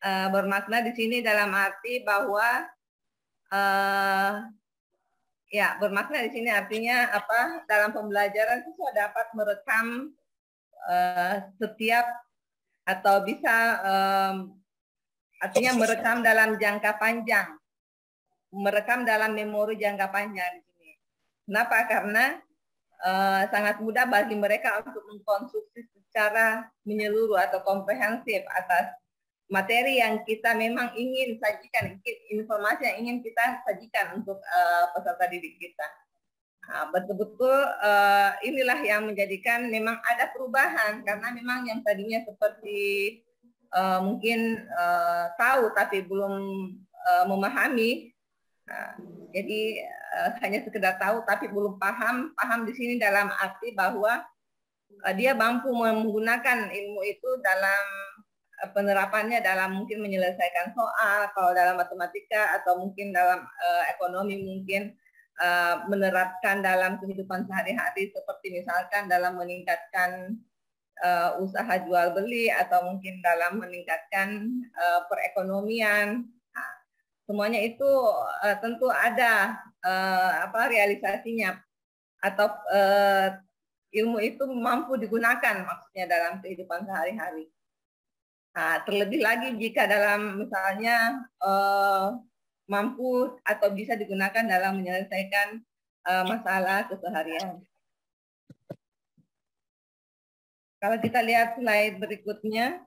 bermakna di sini dalam arti bahwa ya bermakna di sini artinya apa? Dalam pembelajaran siswa dapat merekam setiap atau bisa artinya merekam dalam jangka panjang, merekam dalam memori jangka panjang di sini. Kenapa? Karena sangat mudah bagi mereka untuk mengkonsumsi secara menyeluruh atau komprehensif atas materi yang kita memang ingin sajikan, informasi yang ingin kita sajikan untuk peserta didik kita. Betul-betul inilah yang menjadikan memang ada perubahan, karena memang yang tadinya seperti mungkin tahu tapi belum memahami. Jadi hanya sekedar tahu tapi belum paham. Paham di sini dalam arti bahwa dia mampu menggunakan ilmu itu dalam penerapannya, dalam mungkin menyelesaikan soal kalau dalam matematika, atau mungkin dalam ekonomi, mungkin menerapkan dalam kehidupan sehari-hari, seperti misalkan dalam meningkatkan usaha jual beli, atau mungkin dalam meningkatkan perekonomian. Semuanya itu tentu ada realisasinya, atau ilmu itu mampu digunakan maksudnya dalam kehidupan sehari-hari. Terlebih lagi jika dalam misalnya mampu atau bisa digunakan dalam menyelesaikan masalah keseharian. Kalau kita lihat slide berikutnya,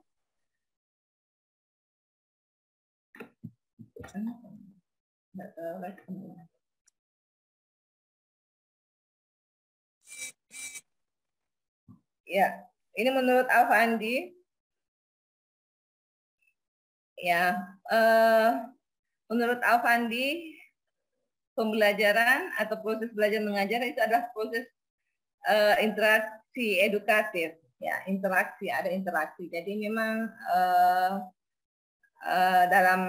ya, ini menurut Alfandi, ya, menurut Alfandi, pembelajaran atau proses belajar mengajar itu adalah proses interaksi edukatif, ya, interaksi, ada interaksi. Jadi memang dalam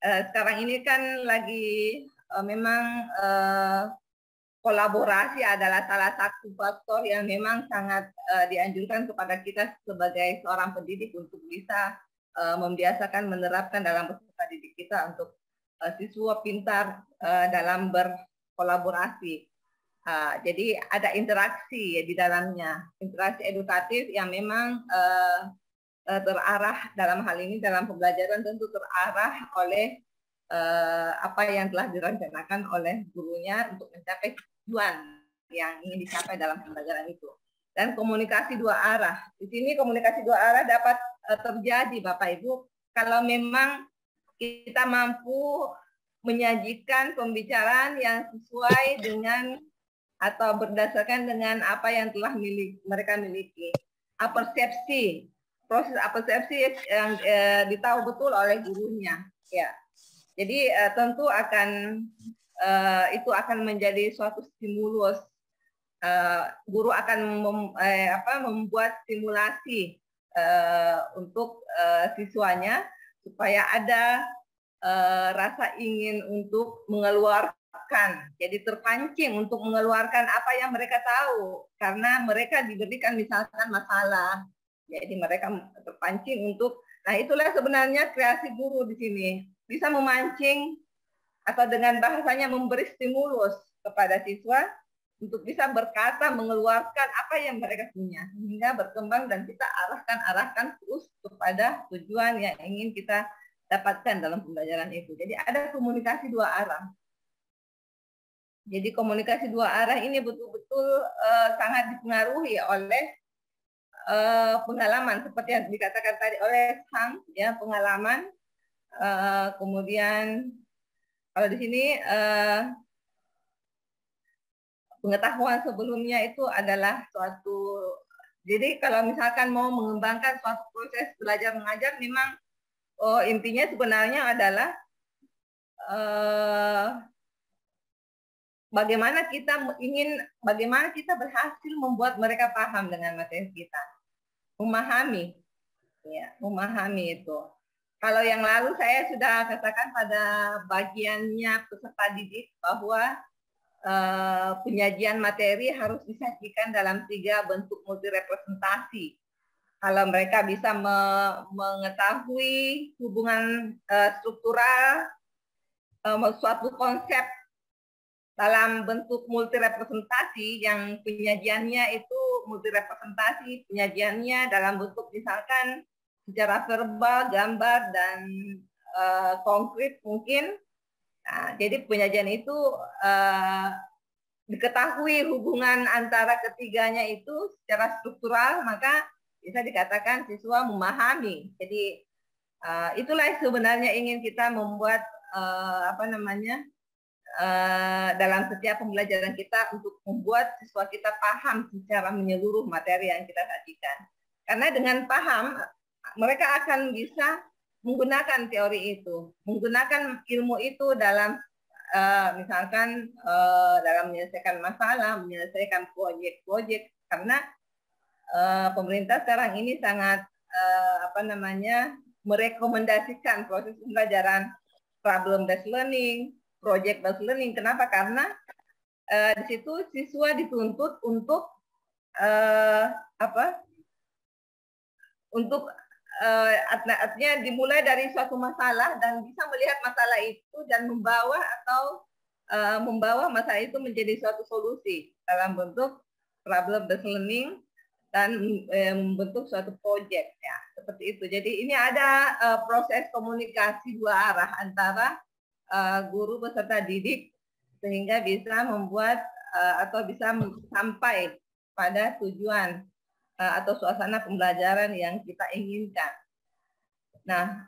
sekarang ini kan lagi memang kolaborasi adalah salah satu faktor yang memang sangat dianjurkan kepada kita sebagai seorang pendidik untuk bisa membiasakan menerapkan dalam peserta didik kita untuk siswa pintar dalam berkolaborasi. Jadi ada interaksi ya di dalamnya, interaksi edukatif yang memang terarah dalam hal ini dalam pembelajaran, tentu terarah oleh apa yang telah direncanakan oleh gurunya untuk mencapai tujuan yang ingin dicapai dalam pembelajaran itu. Dan komunikasi dua arah. Di sini komunikasi dua arah dapat terjadi, Bapak Ibu, kalau memang kita mampu menyajikan pembicaraan yang sesuai dengan atau berdasarkan dengan apa yang telah mereka miliki. Persepsi, proses persepsi yang ditahu betul oleh gurunya, ya. Jadi tentu akan itu akan menjadi suatu stimulus. Guru akan membuat simulasi untuk siswanya supaya ada rasa ingin untuk mengeluarkan. Jadi terpancing untuk mengeluarkan apa yang mereka tahu, karena mereka diberikan misalkan masalah. Jadi mereka terpancing untuk, nah itulah sebenarnya kreasi guru di sini, bisa memancing atau dengan bahasanya memberi stimulus kepada siswa untuk bisa berkata, mengeluarkan apa yang mereka punya, sehingga berkembang dan kita arahkan terus kepada tujuan yang ingin kita dapatkan dalam pembelajaran itu. Jadi ada komunikasi dua arah. Jadi komunikasi dua arah ini betul-betul sangat dipengaruhi oleh pengalaman, seperti yang dikatakan tadi oleh Sang, ya, pengalaman. Kemudian kalau di sini pengetahuan sebelumnya itu adalah suatu, jadi kalau misalkan mau mengembangkan suatu proses belajar mengajar, memang intinya sebenarnya adalah bagaimana kita berhasil membuat mereka paham dengan materi kita, memahami, ya, memahami itu. Kalau yang lalu saya sudah katakan pada bagiannya peserta didik bahwa penyajian materi harus disajikan dalam 3 bentuk multi representasi. Kalau mereka bisa mengetahui hubungan struktural suatu konsep dalam bentuk multi representasi yang penyajiannya itu multi representasi, penyajiannya dalam bentuk misalkan secara verbal, gambar dan konkret mungkin. Nah, jadi penyajian itu diketahui hubungan antara ketiganya itu secara struktural, maka bisa dikatakan siswa memahami. Jadi itulah sebenarnya ingin kita membuat dalam setiap pembelajaran kita untuk membuat siswa kita paham secara menyeluruh materi yang kita sajikan. Karena dengan paham, mereka akan bisa menggunakan teori itu, menggunakan ilmu itu dalam misalkan dalam menyelesaikan masalah, menyelesaikan proyek-proyek. Karena pemerintah sekarang ini sangat merekomendasikan proses pembelajaran problem based learning, project based learning. Kenapa? Karena di situ siswa dituntut untuk artinya dimulai dari suatu masalah dan bisa melihat masalah itu dan membawa masalah itu menjadi suatu solusi dalam bentuk problem based learning dan membentuk suatu project ya, seperti itu. Jadi ini ada proses komunikasi dua arah antara guru beserta didik sehingga bisa membuat atau bisa sampai pada tujuan atau suasana pembelajaran yang kita inginkan. Nah,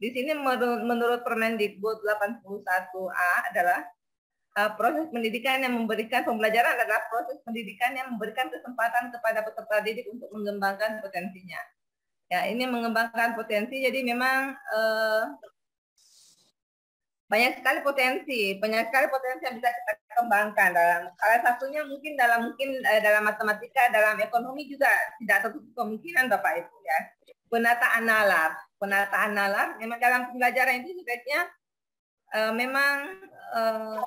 di sini menurut Permendikbud 81A adalah proses pendidikan yang memberikan pembelajaran adalah proses pendidikan yang memberikan kesempatan kepada peserta didik untuk mengembangkan potensinya. Ya, ini mengembangkan potensi, jadi memang banyak sekali potensi yang bisa kita kembangkan. Salah satunya mungkin dalam matematika, dalam ekonomi juga tidak tertutup kemungkinan Bapak Ibu ya. Penataan nalar memang dalam pembelajaran itu sebaiknya memang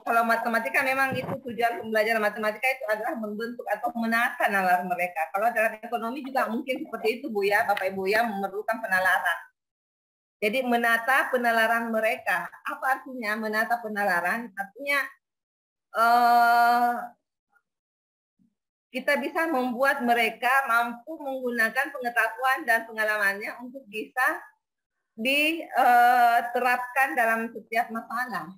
kalau matematika memang itu tujuan pembelajaran matematika itu adalah membentuk atau menata nalar mereka. Kalau dalam ekonomi juga mungkin seperti itu Bu ya, Bapak Ibu ya, memerlukan penalaran. Jadi menata penalaran mereka. Apa artinya menata penalaran? Artinya kita bisa membuat mereka mampu menggunakan pengetahuan dan pengalamannya untuk bisa diterapkan dalam setiap masalah.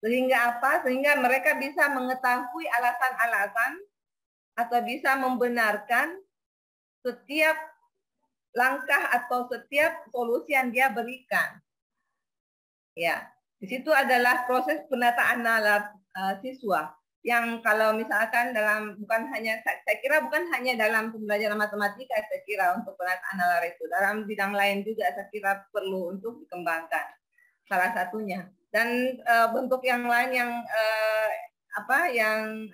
Sehingga apa? Sehingga mereka bisa mengetahui alasan-alasan atau bisa membenarkan setiap langkah atau setiap solusi yang dia berikan. Ya, di situ adalah proses penataan nalar siswa yang kalau misalkan bukan hanya dalam pembelajaran matematika, saya kira untuk penataan nalar itu dalam bidang lain juga saya kira perlu untuk dikembangkan salah satunya. Dan bentuk yang lain yang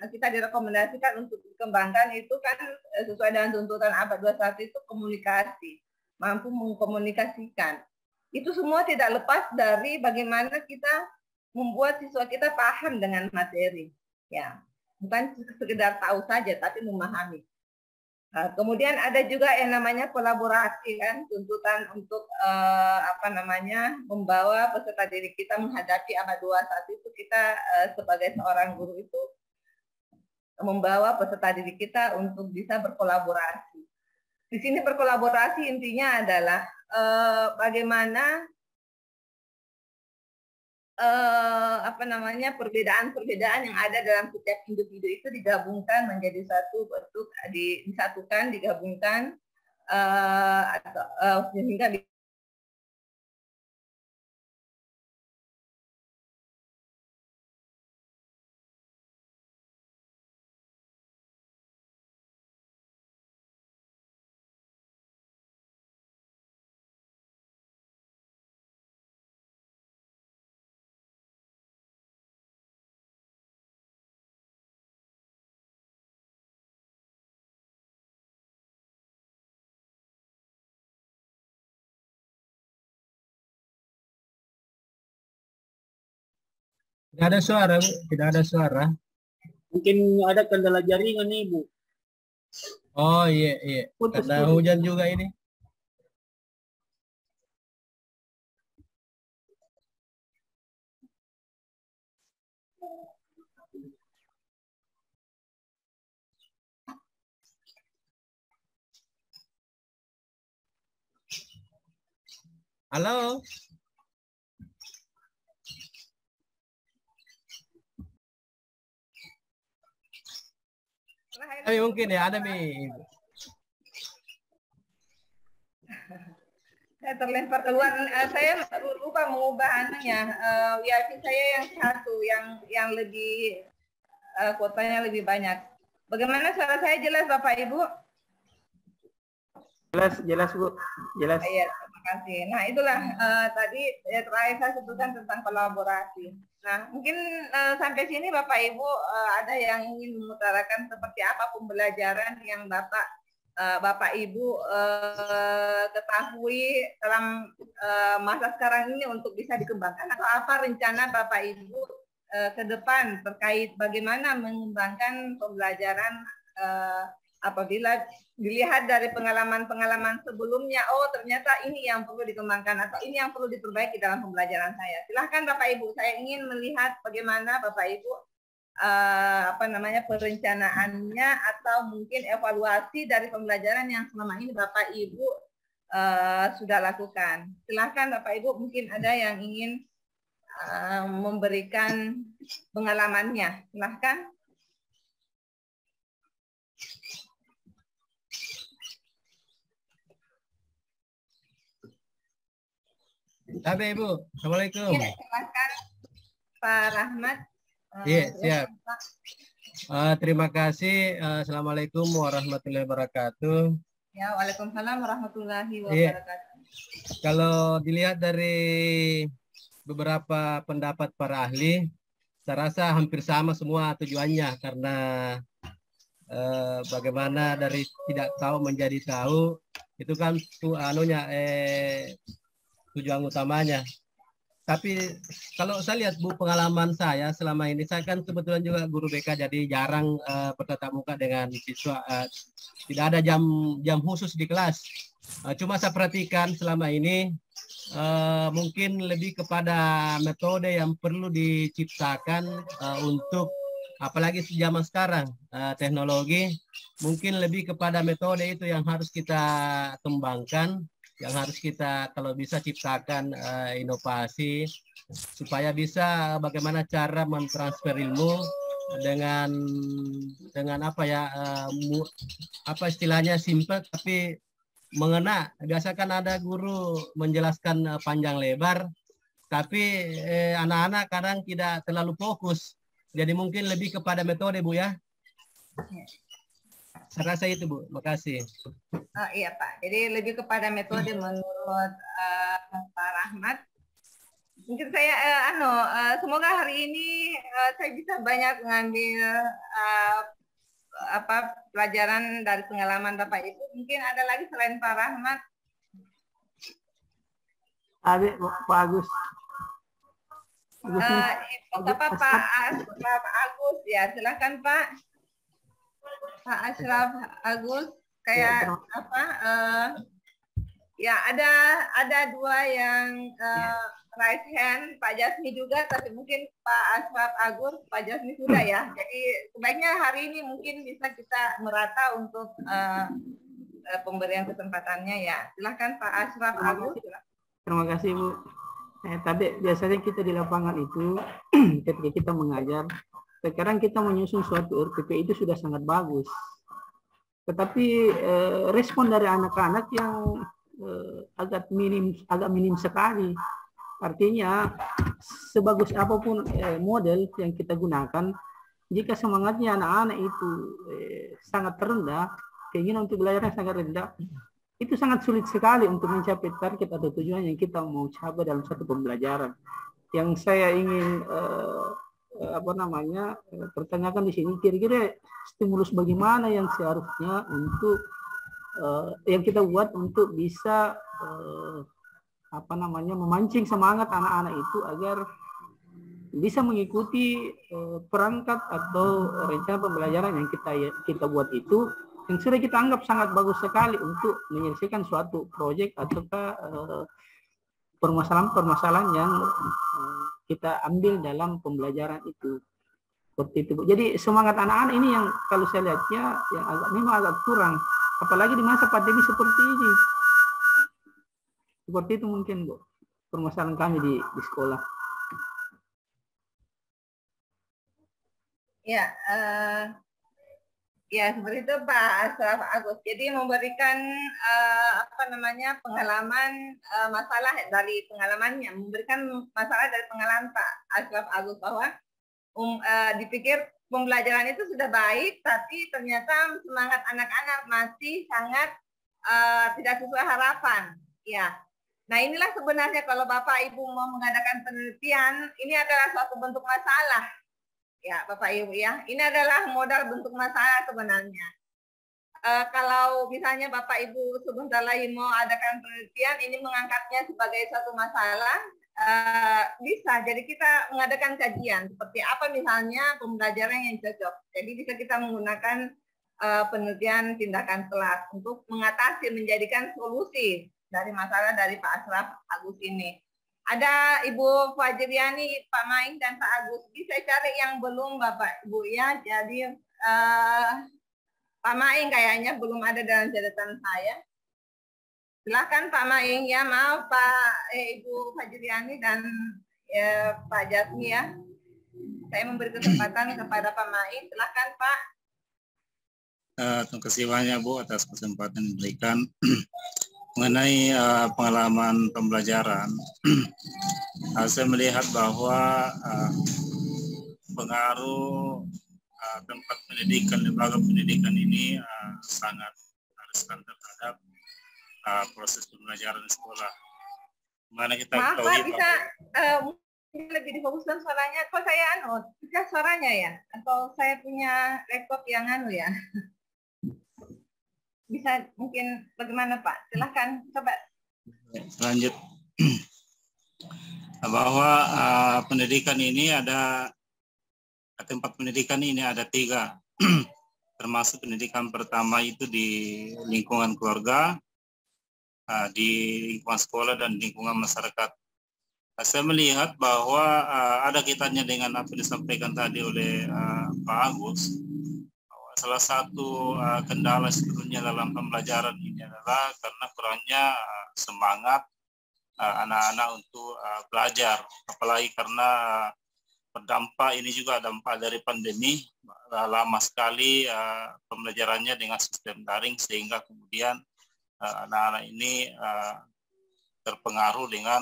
kita direkomendasikan untuk dikembangkan itu kan sesuai dengan tuntutan abad 21 itu komunikasi, mampu mengkomunikasikan. Itu semua tidak lepas dari bagaimana kita membuat siswa kita paham dengan materi, ya, bukan sekedar tahu saja, tapi memahami. Kemudian ada juga yang namanya kolaborasi kan, tuntutan untuk membawa peserta didik kita menghadapi abad 21 itu kita sebagai seorang guru itu membawa peserta didik kita untuk bisa berkolaborasi. Di sini berkolaborasi intinya adalah bagaimana perbedaan-perbedaan yang ada dalam setiap individu itu digabungkan menjadi satu bentuk, disatukan, digabungkan sehingga Tidak ada suara, Bu. Tidak ada suara. Mungkin ada kendala jaringan nih, Bu. Oh iya, iya. Karena Putus-putus. hujan juga ini. Halo. Tapi mungkin ya ada Mi. Saya terlempar keluar. Saya lupa mengubah anunya. Wifi saya yang satu, yang lebih kuotanya lebih banyak. Bagaimana suara saya jelas Bapak Ibu? Jelas Bu, jelas. Iya, terima kasih. Nah itulah tadi terakhir saya sebutkan tentang kolaborasi. Nah mungkin sampai sini Bapak Ibu ada yang ingin mengutarakan seperti apa pembelajaran yang Bapak Ibu ketahui dalam masa sekarang ini untuk bisa dikembangkan, atau apa rencana Bapak Ibu ke depan terkait bagaimana mengembangkan pembelajaran apabila dilihat dari pengalaman-pengalaman sebelumnya, oh ternyata ini yang perlu dikembangkan atau ini yang perlu diperbaiki dalam pembelajaran saya. Silahkan Bapak Ibu, saya ingin melihat bagaimana Bapak Ibu perencanaannya atau mungkin evaluasi dari pembelajaran yang selama ini Bapak Ibu sudah lakukan. Silahkan Bapak Ibu, mungkin ada yang ingin memberikan pengalamannya. Silahkan. Tapi Ibu, Assalamualaikum. Ya, silahkan Pak Rahmat. Iya, siap. Terima kasih. Assalamualaikum warahmatullahi wabarakatuh. Ya, waalaikumsalam warahmatullahi wabarakatuh. Kalau dilihat dari beberapa pendapat para ahli, saya rasa hampir sama semua tujuannya, karena bagaimana dari tidak tahu menjadi tahu, itu kan tujuan utamanya. Tapi kalau saya lihat Bu, pengalaman saya selama ini, saya kan kebetulan juga guru BK, jadi jarang bertatap muka dengan siswa. Tidak ada jam khusus di kelas. Cuma saya perhatikan selama ini mungkin lebih kepada metode yang perlu diciptakan untuk, apalagi zaman sekarang teknologi, mungkin lebih kepada metode itu yang harus kita kembangkan, yang harus kita kalau bisa ciptakan inovasi supaya bisa bagaimana cara mentransfer ilmu dengan apa istilahnya simple tapi mengena. Biasa kan ada guru menjelaskan panjang lebar, tapi anak-anak kadang tidak terlalu fokus. Jadi mungkin lebih kepada metode Bu ya. Saya rasa itu Bu, makasih. Iya Pak, jadi lebih kepada metode menurut Pak Rahmat. Mungkin saya semoga hari ini saya bisa banyak mengambil pelajaran dari pengalaman Bapak Ibu. Mungkin ada lagi selain Pak Rahmat? Ada Pak Agus. Pak Agus ya, silakan Pak. Pak Ashraf Agus, kayak ya ada dua yang raise hand, Pak Jasmi juga, tapi mungkin Pak Ashraf Agus, Pak Jasmi sudah ya. Jadi sebaiknya hari ini mungkin bisa kita merata untuk pemberian kesempatannya ya. Silakan Pak Ashraf Agus. Terima kasih Bu. Tapi biasanya kita di lapangan itu ketika kita mengajar, sekarang kita menyusun suatu RPP itu sudah sangat bagus. Tetapi respon dari anak-anak yang agak minim sekali. Artinya sebagus apapun model yang kita gunakan, jika semangatnya anak-anak itu sangat rendah, keinginan untuk belajarnya sangat rendah, itu sangat sulit sekali untuk mencapai target atau tujuan yang kita mau capai dalam satu pembelajaran. Yang saya ingin pertanyakan di sini, kira-kira stimulus bagaimana yang seharusnya untuk yang kita buat untuk bisa memancing semangat anak-anak itu agar bisa mengikuti perangkat atau rencana pembelajaran yang kita buat itu yang sudah kita anggap sangat bagus sekali untuk menyelesaikan suatu proyek ataukah permasalahan-permasalahan yang kita ambil dalam pembelajaran itu. Seperti itu, Bu. Jadi semangat anak-anak ini yang kalau saya lihatnya yang memang agak kurang, apalagi di masa pandemi seperti ini. Seperti itu mungkin, Bu, permasalahan kami di sekolah. Ya, ya seperti itu Pak Asraf Agus. Jadi memberikan pengalaman masalah dari pengalamannya, memberikan masalah dari pengalaman Pak Asraf Agus bahwa dipikir pembelajaran itu sudah baik, tapi ternyata semangat anak-anak masih sangat tidak sesuai harapan. Ya, nah inilah sebenarnya kalau Bapak Ibu mau mengadakan penelitian, ini adalah suatu bentuk masalah. Ya, Bapak Ibu ya, ini adalah modal bentuk masalah sebenarnya. Kalau misalnya Bapak Ibu sebentar lagi mau adakan penelitian, ini mengangkatnya sebagai suatu masalah, bisa. Jadi kita mengadakan kajian seperti apa misalnya pembelajaran yang cocok. Jadi bisa kita menggunakan penelitian tindakan kelas untuk mengatasi, menjadikan solusi dari masalah dari Pak Asraf Agus ini. Ada Ibu Fajriani, Pak Maing, dan Pak Agus. Bisa cari yang belum Bapak Ibu ya. Jadi Pak Maing kayaknya belum ada dalam catatan saya. Silakan Pak Maing ya, maaf Pak Ibu Fajriani dan Pak Jasmi ya. Saya memberi kesempatan kepada Pak Maing. Silakan Pak. Terima kasih banyak Bu atas kesempatan yang diberikan. Mengenai pengalaman pembelajaran, saya melihat bahwa pengaruh tempat pendidikan, lembaga pendidikan ini sangat riskan terhadap proses pembelajaran di sekolah. Mana kita Maaf ketahui Pak, bisa lebih difokuskan suaranya. Kok saya bisa suaranya ya? Atau saya punya laptop yang ya? Bisa mungkin bagaimana Pak? Silahkan coba. Lanjut. Bahwa pendidikan ini ada tempat pendidikan ini ada 3, termasuk pendidikan pertama itu di lingkungan keluarga, di lingkungan sekolah dan lingkungan masyarakat. Saya melihat bahwa ada kaitannya dengan apa yang disampaikan tadi oleh Pak Agus. Salah satu kendala sebetulnya dalam pembelajaran ini adalah karena kurangnya semangat anak-anak untuk belajar, apalagi karena berdampak ini juga dampak dari pandemi, lama sekali pembelajarannya dengan sistem daring sehingga kemudian anak-anak ini terpengaruh dengan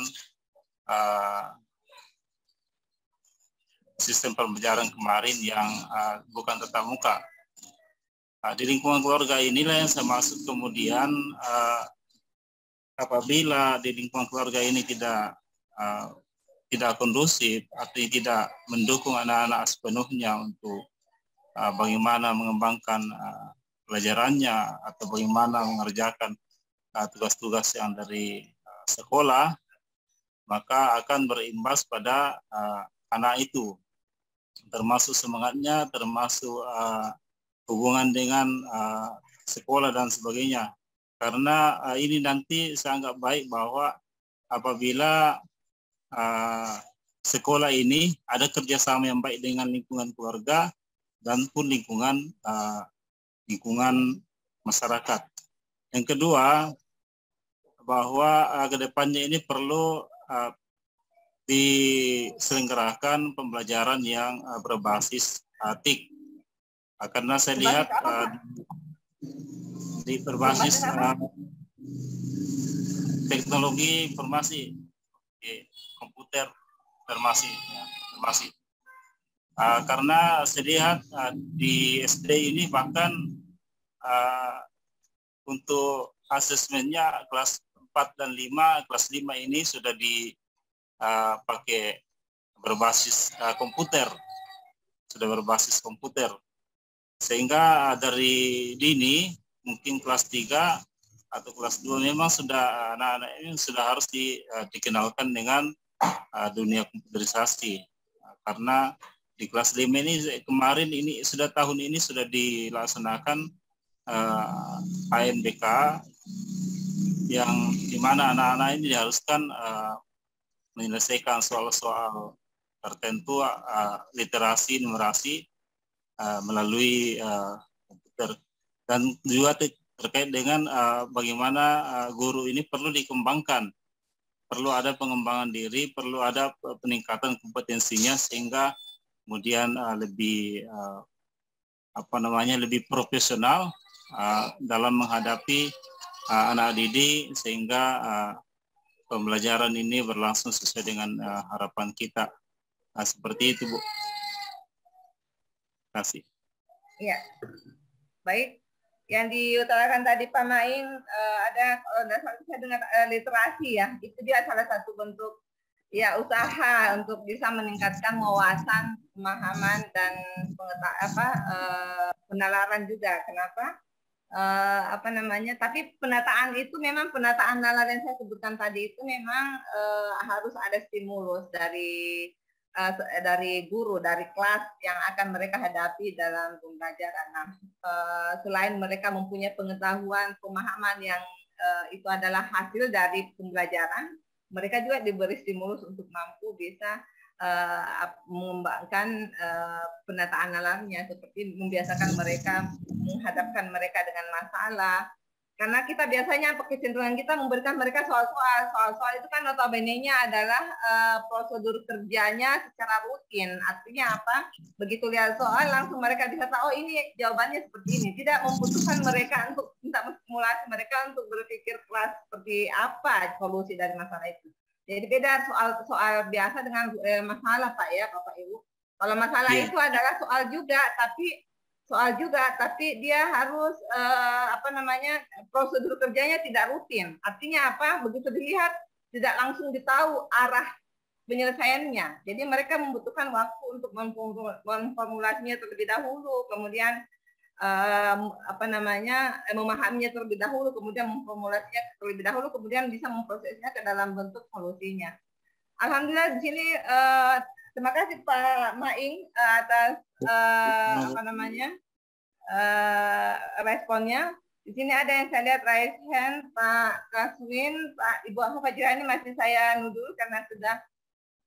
sistem pembelajaran kemarin yang bukan tatap muka. Di lingkungan keluarga inilah yang saya maksud kemudian apabila di lingkungan keluarga ini tidak kondusif atau tidak mendukung anak-anak sepenuhnya untuk bagaimana mengembangkan pelajarannya atau bagaimana mengerjakan tugas-tugas yang dari sekolah, maka akan berimbas pada anak itu, termasuk semangatnya, termasuk hubungan dengan sekolah dan sebagainya. Karena ini nanti saya anggap baik bahwa apabila sekolah ini ada kerjasama yang baik dengan lingkungan keluarga dan pun lingkungan masyarakat. Yang kedua, bahwa kedepannya ini perlu diselenggarakan pembelajaran yang berbasis TIK. Karena saya lihat di berbasis teknologi informasi, komputer termasuk. Karena saya lihat di SD ini bahkan untuk asesmennya kelas 4 dan 5, kelas 5 ini sudah dipakai berbasis komputer, sehingga dari dini mungkin kelas 3 atau kelas 2 memang sudah anak-anak ini sudah harus dikenalkan dengan dunia komputerisasi. Karena di kelas 5 ini kemarin ini tahun ini sudah dilaksanakan ANBK yang dimana anak-anak ini diharuskan menyelesaikan soal-soal tertentu literasi, numerasi melalui komputer, dan juga terkait dengan bagaimana guru ini perlu dikembangkan, perlu ada pengembangan diri, perlu ada peningkatan kompetensinya sehingga kemudian lebih lebih profesional dalam menghadapi anak didik, sehingga pembelajaran ini berlangsung sesuai dengan harapan kita. Seperti itu, Bu. Terima kasih. Ya, baik. Yang diutarakan tadi Pak Maing ada, kalau saya dengar literasi ya, itu dia salah satu bentuk ya usaha untuk bisa meningkatkan wawasan, pemahaman dan penalaran juga. Kenapa? Tapi penataan itu memang penataan nalar yang saya sebutkan tadi itu memang harus ada stimulus dari guru, dari kelas yang akan mereka hadapi dalam pembelajaran. Nah, selain mereka mempunyai pengetahuan, pemahaman yang itu adalah hasil dari pembelajaran, mereka juga diberi stimulus untuk mampu bisa mengembangkan penataan nalarnya, seperti membiasakan mereka menghadapkan mereka dengan masalah. Karena kita biasanya kecenderungan kita memberikan mereka soal-soal itu kan notabene-nya adalah prosedur kerjanya secara rutin. Artinya apa? Begitu lihat soal langsung mereka bisa tahu, oh ini jawabannya seperti ini. Tidak membutuhkan mereka untuk minta stimulasi mereka untuk berpikir keras seperti apa solusi dari masalah itu. Jadi beda soal biasa dengan masalah, Pak ya, Bapak Ibu. Kalau masalah itu adalah soal juga, tapi dia harus prosedur kerjanya tidak rutin. Artinya apa? Begitu dilihat tidak langsung ditahu arah penyelesaiannya. Jadi mereka membutuhkan waktu untuk memformulasinya terlebih dahulu, kemudian memahaminya terlebih dahulu, kemudian memformulasinya terlebih dahulu, kemudian bisa memprosesnya ke dalam bentuk solusinya. Alhamdulillah di sini terima kasih Pak Maing atas responnya. Di sini ada yang saya lihat raise hand, Pak Kaswin, Pak Ibu Fajirani masih saya nudul karena sudah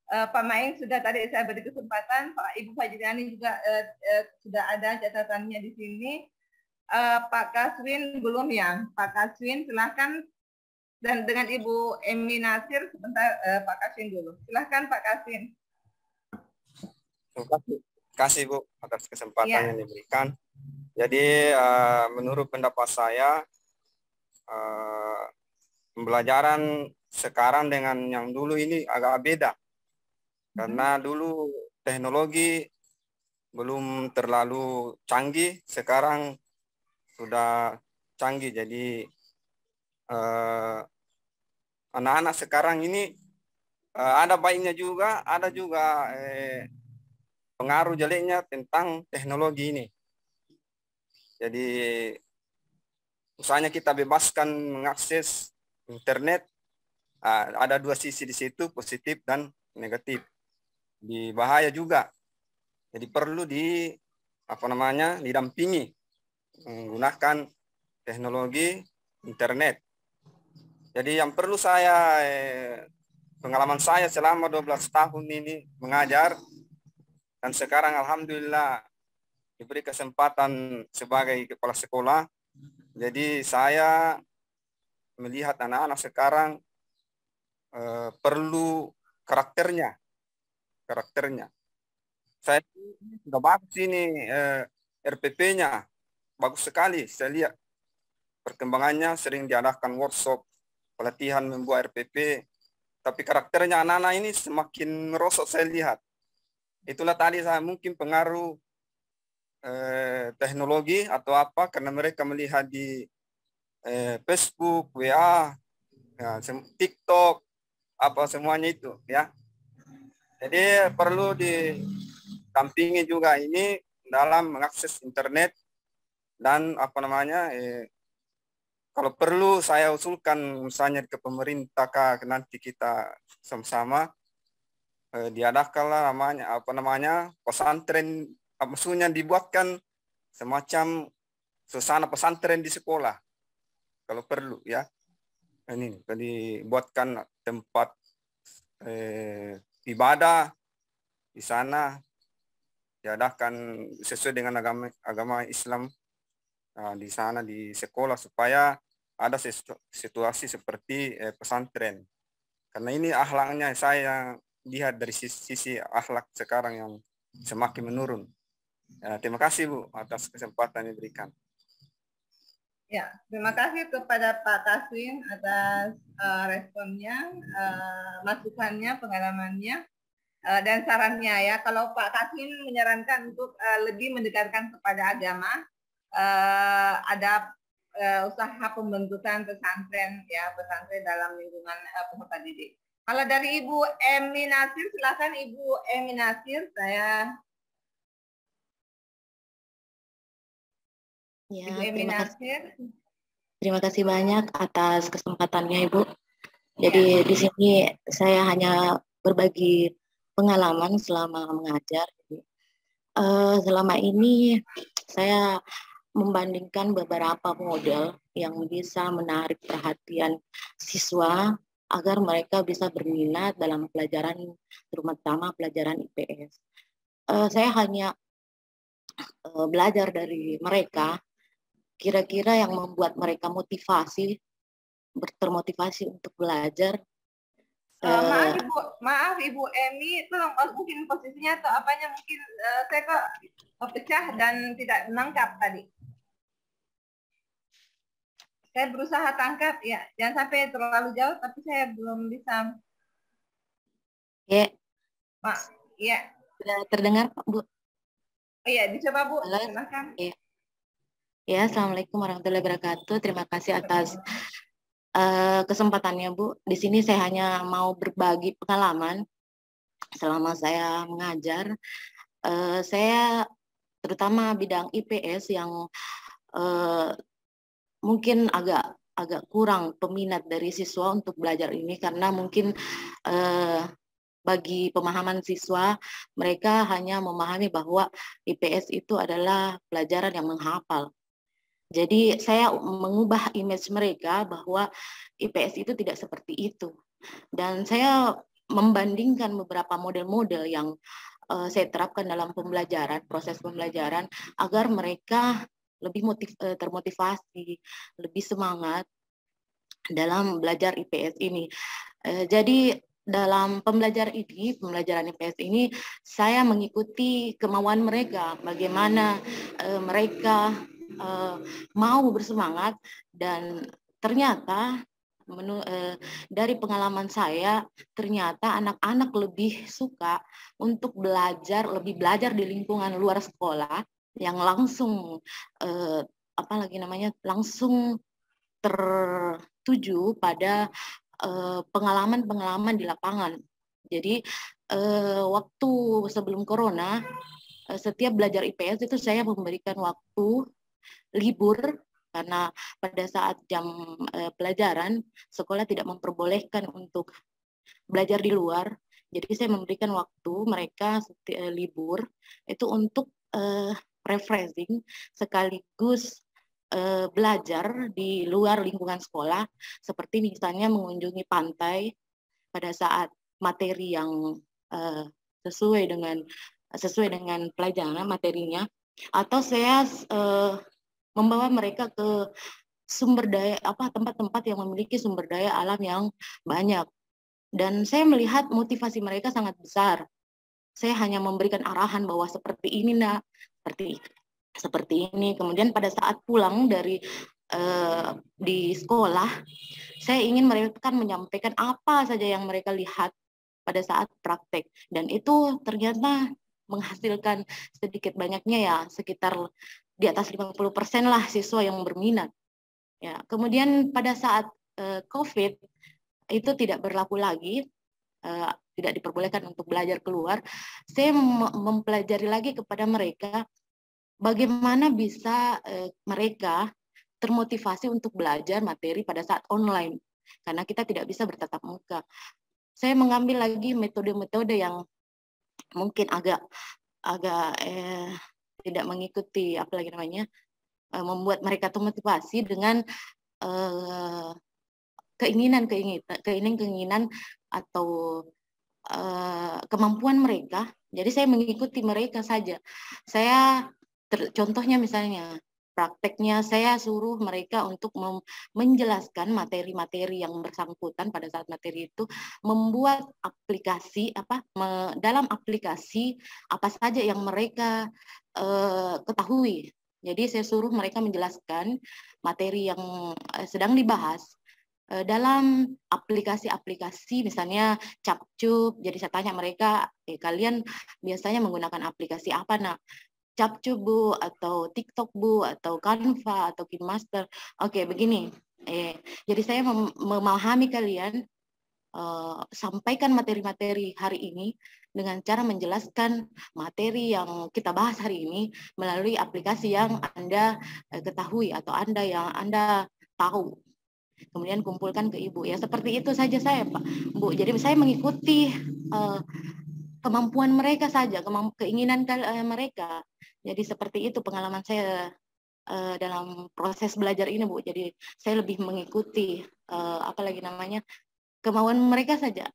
Pak Maing sudah tadi saya beri kesempatan, Pak Ibu Fajriani juga sudah ada catatannya di sini. Pak Kaswin belum ya? Pak Kaswin silahkan, dan dengan Ibu Emi Nasir sebentar, Pak Kaswin dulu. Silahkan Pak Kaswin. Terima kasih Bu atas kesempatan yang diberikan. Jadi menurut pendapat saya pembelajaran sekarang dengan yang dulu ini agak beda. Karena dulu teknologi belum terlalu canggih, sekarang sudah canggih. Jadi anak-anak sekarang ini ada baiknya juga, ada juga pengaruh jeleknya tentang teknologi ini. Jadi misalnya kita bebaskan mengakses internet, ada dua sisi di situ, positif dan negatif. Bahaya juga. Jadi perlu didampingi menggunakan teknologi internet. Jadi yang perlu pengalaman saya selama 12 tahun ini mengajar, dan sekarang alhamdulillah diberi kesempatan sebagai kepala sekolah. Jadi saya melihat anak-anak sekarang perlu karakternya. Saya sudah bagus ini RPP-nya, bagus sekali. Saya lihat perkembangannya, sering diadakan workshop, pelatihan membuat RPP. Tapi karakternya anak-anak ini semakin merosot saya lihat. Itulah tadi saya mungkin pengaruh teknologi atau apa, karena mereka melihat di Facebook, WA, TikTok, apa semuanya itu ya. Jadi perlu didampingi juga ini dalam mengakses internet, dan kalau perlu saya usulkan misalnya ke pemerintah, nanti kita sama-sama diadakanlah pesantren, maksudnya dibuatkan semacam suasana pesantren di sekolah kalau perlu ya. Ini dibuatkan tempat ibadah di sana, diadakan sesuai dengan agama Islam di sana di sekolah supaya ada situasi seperti pesantren. Karena ini akhlaknya saya lihat dari sisi akhlak sekarang yang semakin menurun. Terima kasih Bu atas kesempatan yang diberikan. Ya, terima kasih kepada Pak Kaswin atas responnya, masukannya, pengalamannya, dan sarannya ya. Kalau Pak Kaswin menyarankan untuk lebih mendekatkan kepada agama, ada usaha pembentukan pesantren ya, pesantren dalam lingkungan peserta didik. Kalau dari Ibu Emi Nasir, silakan Ibu Emi Nasir, saya. Ya, terima kasih banyak atas kesempatannya Ibu. Jadi di sini saya hanya berbagi pengalaman selama mengajar. Selama ini saya membandingkan beberapa model yang bisa menarik perhatian siswa agar mereka bisa berminat dalam pelajaran, terutama pelajaran IPS. Saya hanya belajar dari mereka. Kira-kira yang membuat mereka termotivasi untuk belajar. Maaf Ibu Emi, tolong mungkin posisinya atau apanya mungkin saya kok pecah dan tidak menangkap tadi. Saya berusaha tangkap ya, jangan sampai terlalu jauh tapi saya belum bisa. Ya. Ya. Sudah terdengar Pak Bu? Oh iya, dicoba Bu. Halo. Silakan. Ya, Assalamualaikum warahmatullahi wabarakatuh. Terima kasih atas kesempatannya Bu. Di sini saya hanya mau berbagi pengalaman selama saya mengajar. Saya terutama bidang IPS yang mungkin agak kurang peminat dari siswa untuk belajar ini karena mungkin bagi pemahaman siswa mereka hanya memahami bahwa IPS itu adalah pelajaran yang menghafal. Jadi saya mengubah image mereka bahwa IPS itu tidak seperti itu. Dan saya membandingkan beberapa model-model yang saya terapkan dalam pembelajaran, proses pembelajaran, agar mereka lebih termotivasi, lebih semangat dalam belajar IPS ini. Jadi dalam pembelajaran IPS ini, saya mengikuti kemauan mereka, bagaimana mereka mau bersemangat, dan ternyata dari pengalaman saya ternyata anak-anak lebih suka untuk lebih belajar di lingkungan luar sekolah yang langsung langsung tertuju pada pengalaman-pengalaman di lapangan. Jadi waktu sebelum corona setiap belajar IPS itu saya memberikan waktu libur karena pada saat jam pelajaran sekolah tidak memperbolehkan untuk belajar di luar. Jadi saya memberikan waktu mereka libur itu untuk refreshing sekaligus belajar di luar lingkungan sekolah, seperti misalnya mengunjungi pantai pada saat materi yang sesuai dengan pelajaran materinya, atau saya membawa mereka ke tempat-tempat yang memiliki sumber daya alam yang banyak. Dan saya melihat motivasi mereka sangat besar. Saya hanya memberikan arahan bahwa seperti ini nak, seperti ini. Kemudian pada saat pulang dari di sekolah, saya ingin mereka menyampaikan apa saja yang mereka lihat pada saat praktek. Dan itu ternyata menghasilkan sedikit banyaknya ya, sekitar di atas 50% lah siswa yang berminat. Ya, kemudian pada saat COVID itu tidak berlaku lagi, tidak diperbolehkan untuk belajar keluar. Saya mempelajari lagi kepada mereka bagaimana bisa mereka termotivasi untuk belajar materi pada saat online, karena kita tidak bisa bertatap muka. Saya mengambil lagi metode-metode yang mungkin agak tidak mengikuti membuat mereka termotivasi dengan keinginan atau kemampuan mereka. Jadi saya mengikuti mereka saja. Contohnya misalnya prakteknya saya suruh mereka untuk menjelaskan materi-materi yang bersangkutan pada saat materi itu, membuat aplikasi dalam aplikasi apa saja yang mereka ketahui. Jadi saya suruh mereka menjelaskan materi yang sedang dibahas dalam aplikasi-aplikasi, misalnya Capcub. Jadi saya tanya mereka, kalian biasanya menggunakan aplikasi apa nak? Capcub Bu, atau TikTok Bu, atau Canva, atau KineMaster. Oke, begini. Jadi saya memahami kalian, sampaikan materi-materi hari ini dengan cara menjelaskan materi yang kita bahas hari ini melalui aplikasi yang Anda ketahui atau Anda tahu. Kemudian kumpulkan ke Ibu. Ya seperti itu saja saya, Pak, Bu. Jadi saya mengikuti kemampuan mereka saja, keinginan mereka. Jadi seperti itu pengalaman saya dalam proses belajar ini, Bu. Jadi saya lebih mengikuti kemauan mereka saja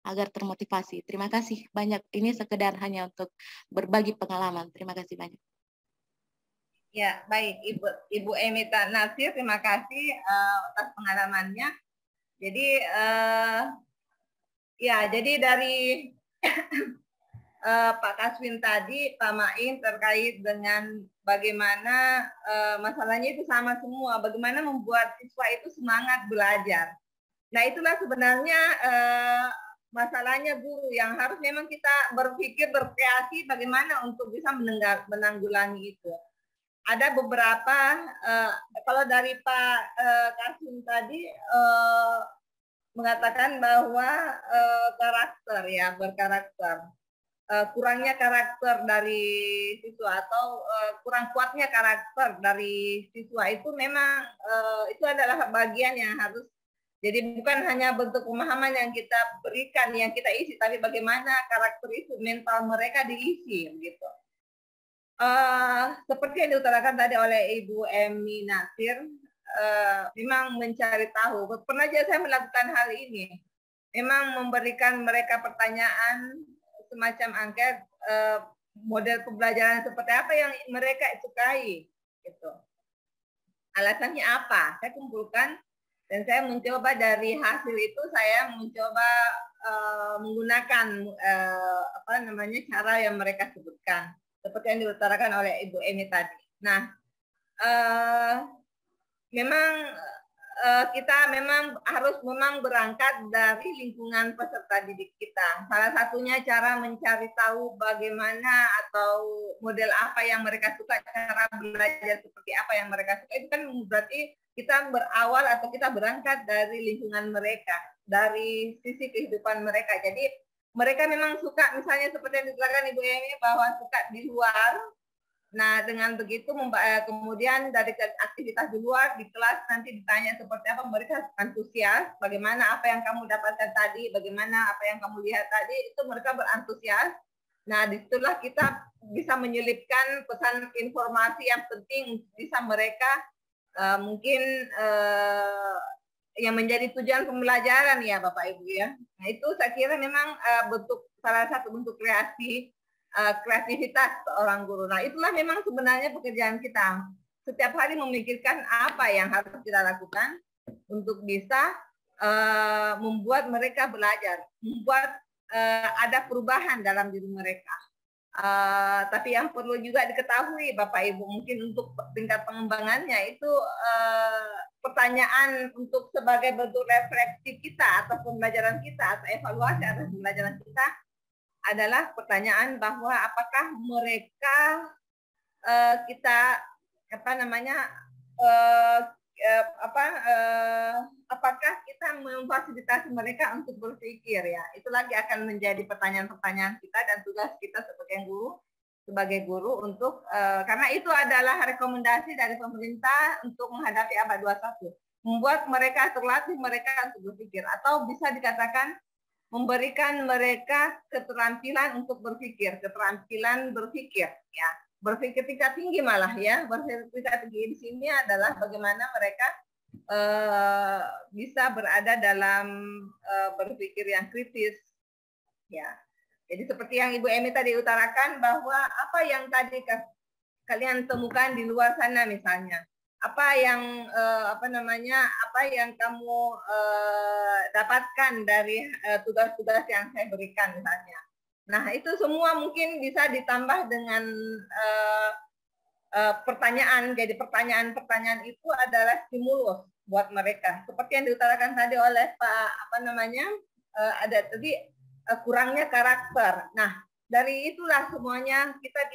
agar termotivasi. Terima kasih banyak. Ini sekedar hanya untuk berbagi pengalaman. Terima kasih banyak. Ya, baik Ibu Emita Nasir, terima kasih atas pengalamannya. Jadi jadi dari Pak Kaswin tadi, Pak Main, terkait dengan bagaimana masalahnya itu sama semua, bagaimana membuat siswa itu semangat belajar. Nah, itulah sebenarnya masalahnya guru, yang harus memang kita berpikir, berkreasi bagaimana untuk bisa menanggulangi itu. Ada beberapa, kalau dari Pak Kaswin tadi mengatakan bahwa berkarakter. Kurangnya karakter dari siswa atau kurang kuatnya karakter dari siswa itu memang itu adalah bagian yang harus, jadi bukan hanya bentuk pemahaman yang kita berikan, yang kita isi, tapi bagaimana karakter itu, mental mereka diisi gitu. Seperti yang diutarakan tadi oleh Ibu Emi Nasir, memang mencari tahu. Pernah aja saya melakukan hal ini, memang memberikan mereka pertanyaan semacam angket, model pembelajaran seperti apa yang mereka sukai, gitu. Alasannya apa? Saya kumpulkan dan saya mencoba dari hasil itu, saya mencoba menggunakan cara yang mereka sebutkan, seperti yang diutarakan oleh Ibu Emi tadi. Nah, memang kita memang harus berangkat dari lingkungan peserta didik kita. Salah satunya cara mencari tahu bagaimana atau model apa yang mereka suka, cara belajar seperti apa yang mereka suka. Itu kan berarti kita berawal atau kita berangkat dari lingkungan mereka, dari sisi kehidupan mereka. Jadi mereka memang suka, misalnya seperti yang dikatakan Ibu Emi, bahwa suka di luar. Nah, dengan begitu kemudian dari aktivitas di luar, di kelas nanti ditanya seperti apa, mereka antusias, bagaimana apa yang kamu dapatkan tadi, bagaimana apa yang kamu lihat tadi, itu mereka berantusias. Nah, disitulah kita bisa menyelipkan pesan informasi yang penting, bisa mereka yang menjadi tujuan pembelajaran ya Bapak Ibu ya. Nah, itu saya kira memang salah satu bentuk kreativitas seorang guru. Nah, itulah memang sebenarnya pekerjaan kita. Setiap hari memikirkan apa yang harus kita lakukan untuk bisa membuat mereka belajar, membuat ada perubahan dalam diri mereka. Tapi yang perlu juga diketahui Bapak Ibu, mungkin untuk tingkat pengembangannya itu pertanyaan untuk sebagai bentuk refleksi kita atas pembelajaran kita, atau evaluasi atas pembelajaran kita, adalah pertanyaan bahwa apakah mereka apakah kita memfasilitasi mereka untuk berpikir ya. Itu lagi akan menjadi pertanyaan-pertanyaan kita dan tugas kita sebagai guru untuk karena itu adalah rekomendasi dari pemerintah untuk menghadapi abad 21. Membuat mereka terlatih mereka untuk berpikir, atau bisa dikatakan memberikan mereka keterampilan untuk berpikir, keterampilan berpikir ya. berpikir tingkat tinggi malah ya. Berpikir tingkat tinggi di sini adalah bagaimana mereka bisa berada dalam berpikir yang kritis. Ya, jadi seperti yang Ibu Emi tadi utarakan bahwa apa yang tadi kalian temukan di luar sana misalnya, apa yang apa yang kamu dapatkan dari tugas-tugas yang saya berikan misalnya. Nah, itu semua mungkin bisa ditambah dengan pertanyaan. Jadi pertanyaan-pertanyaan itu adalah stimulus buat mereka. Seperti yang diutarakan tadi oleh Pak ada tadi kurangnya karakter. Nah, dari itulah semuanya kita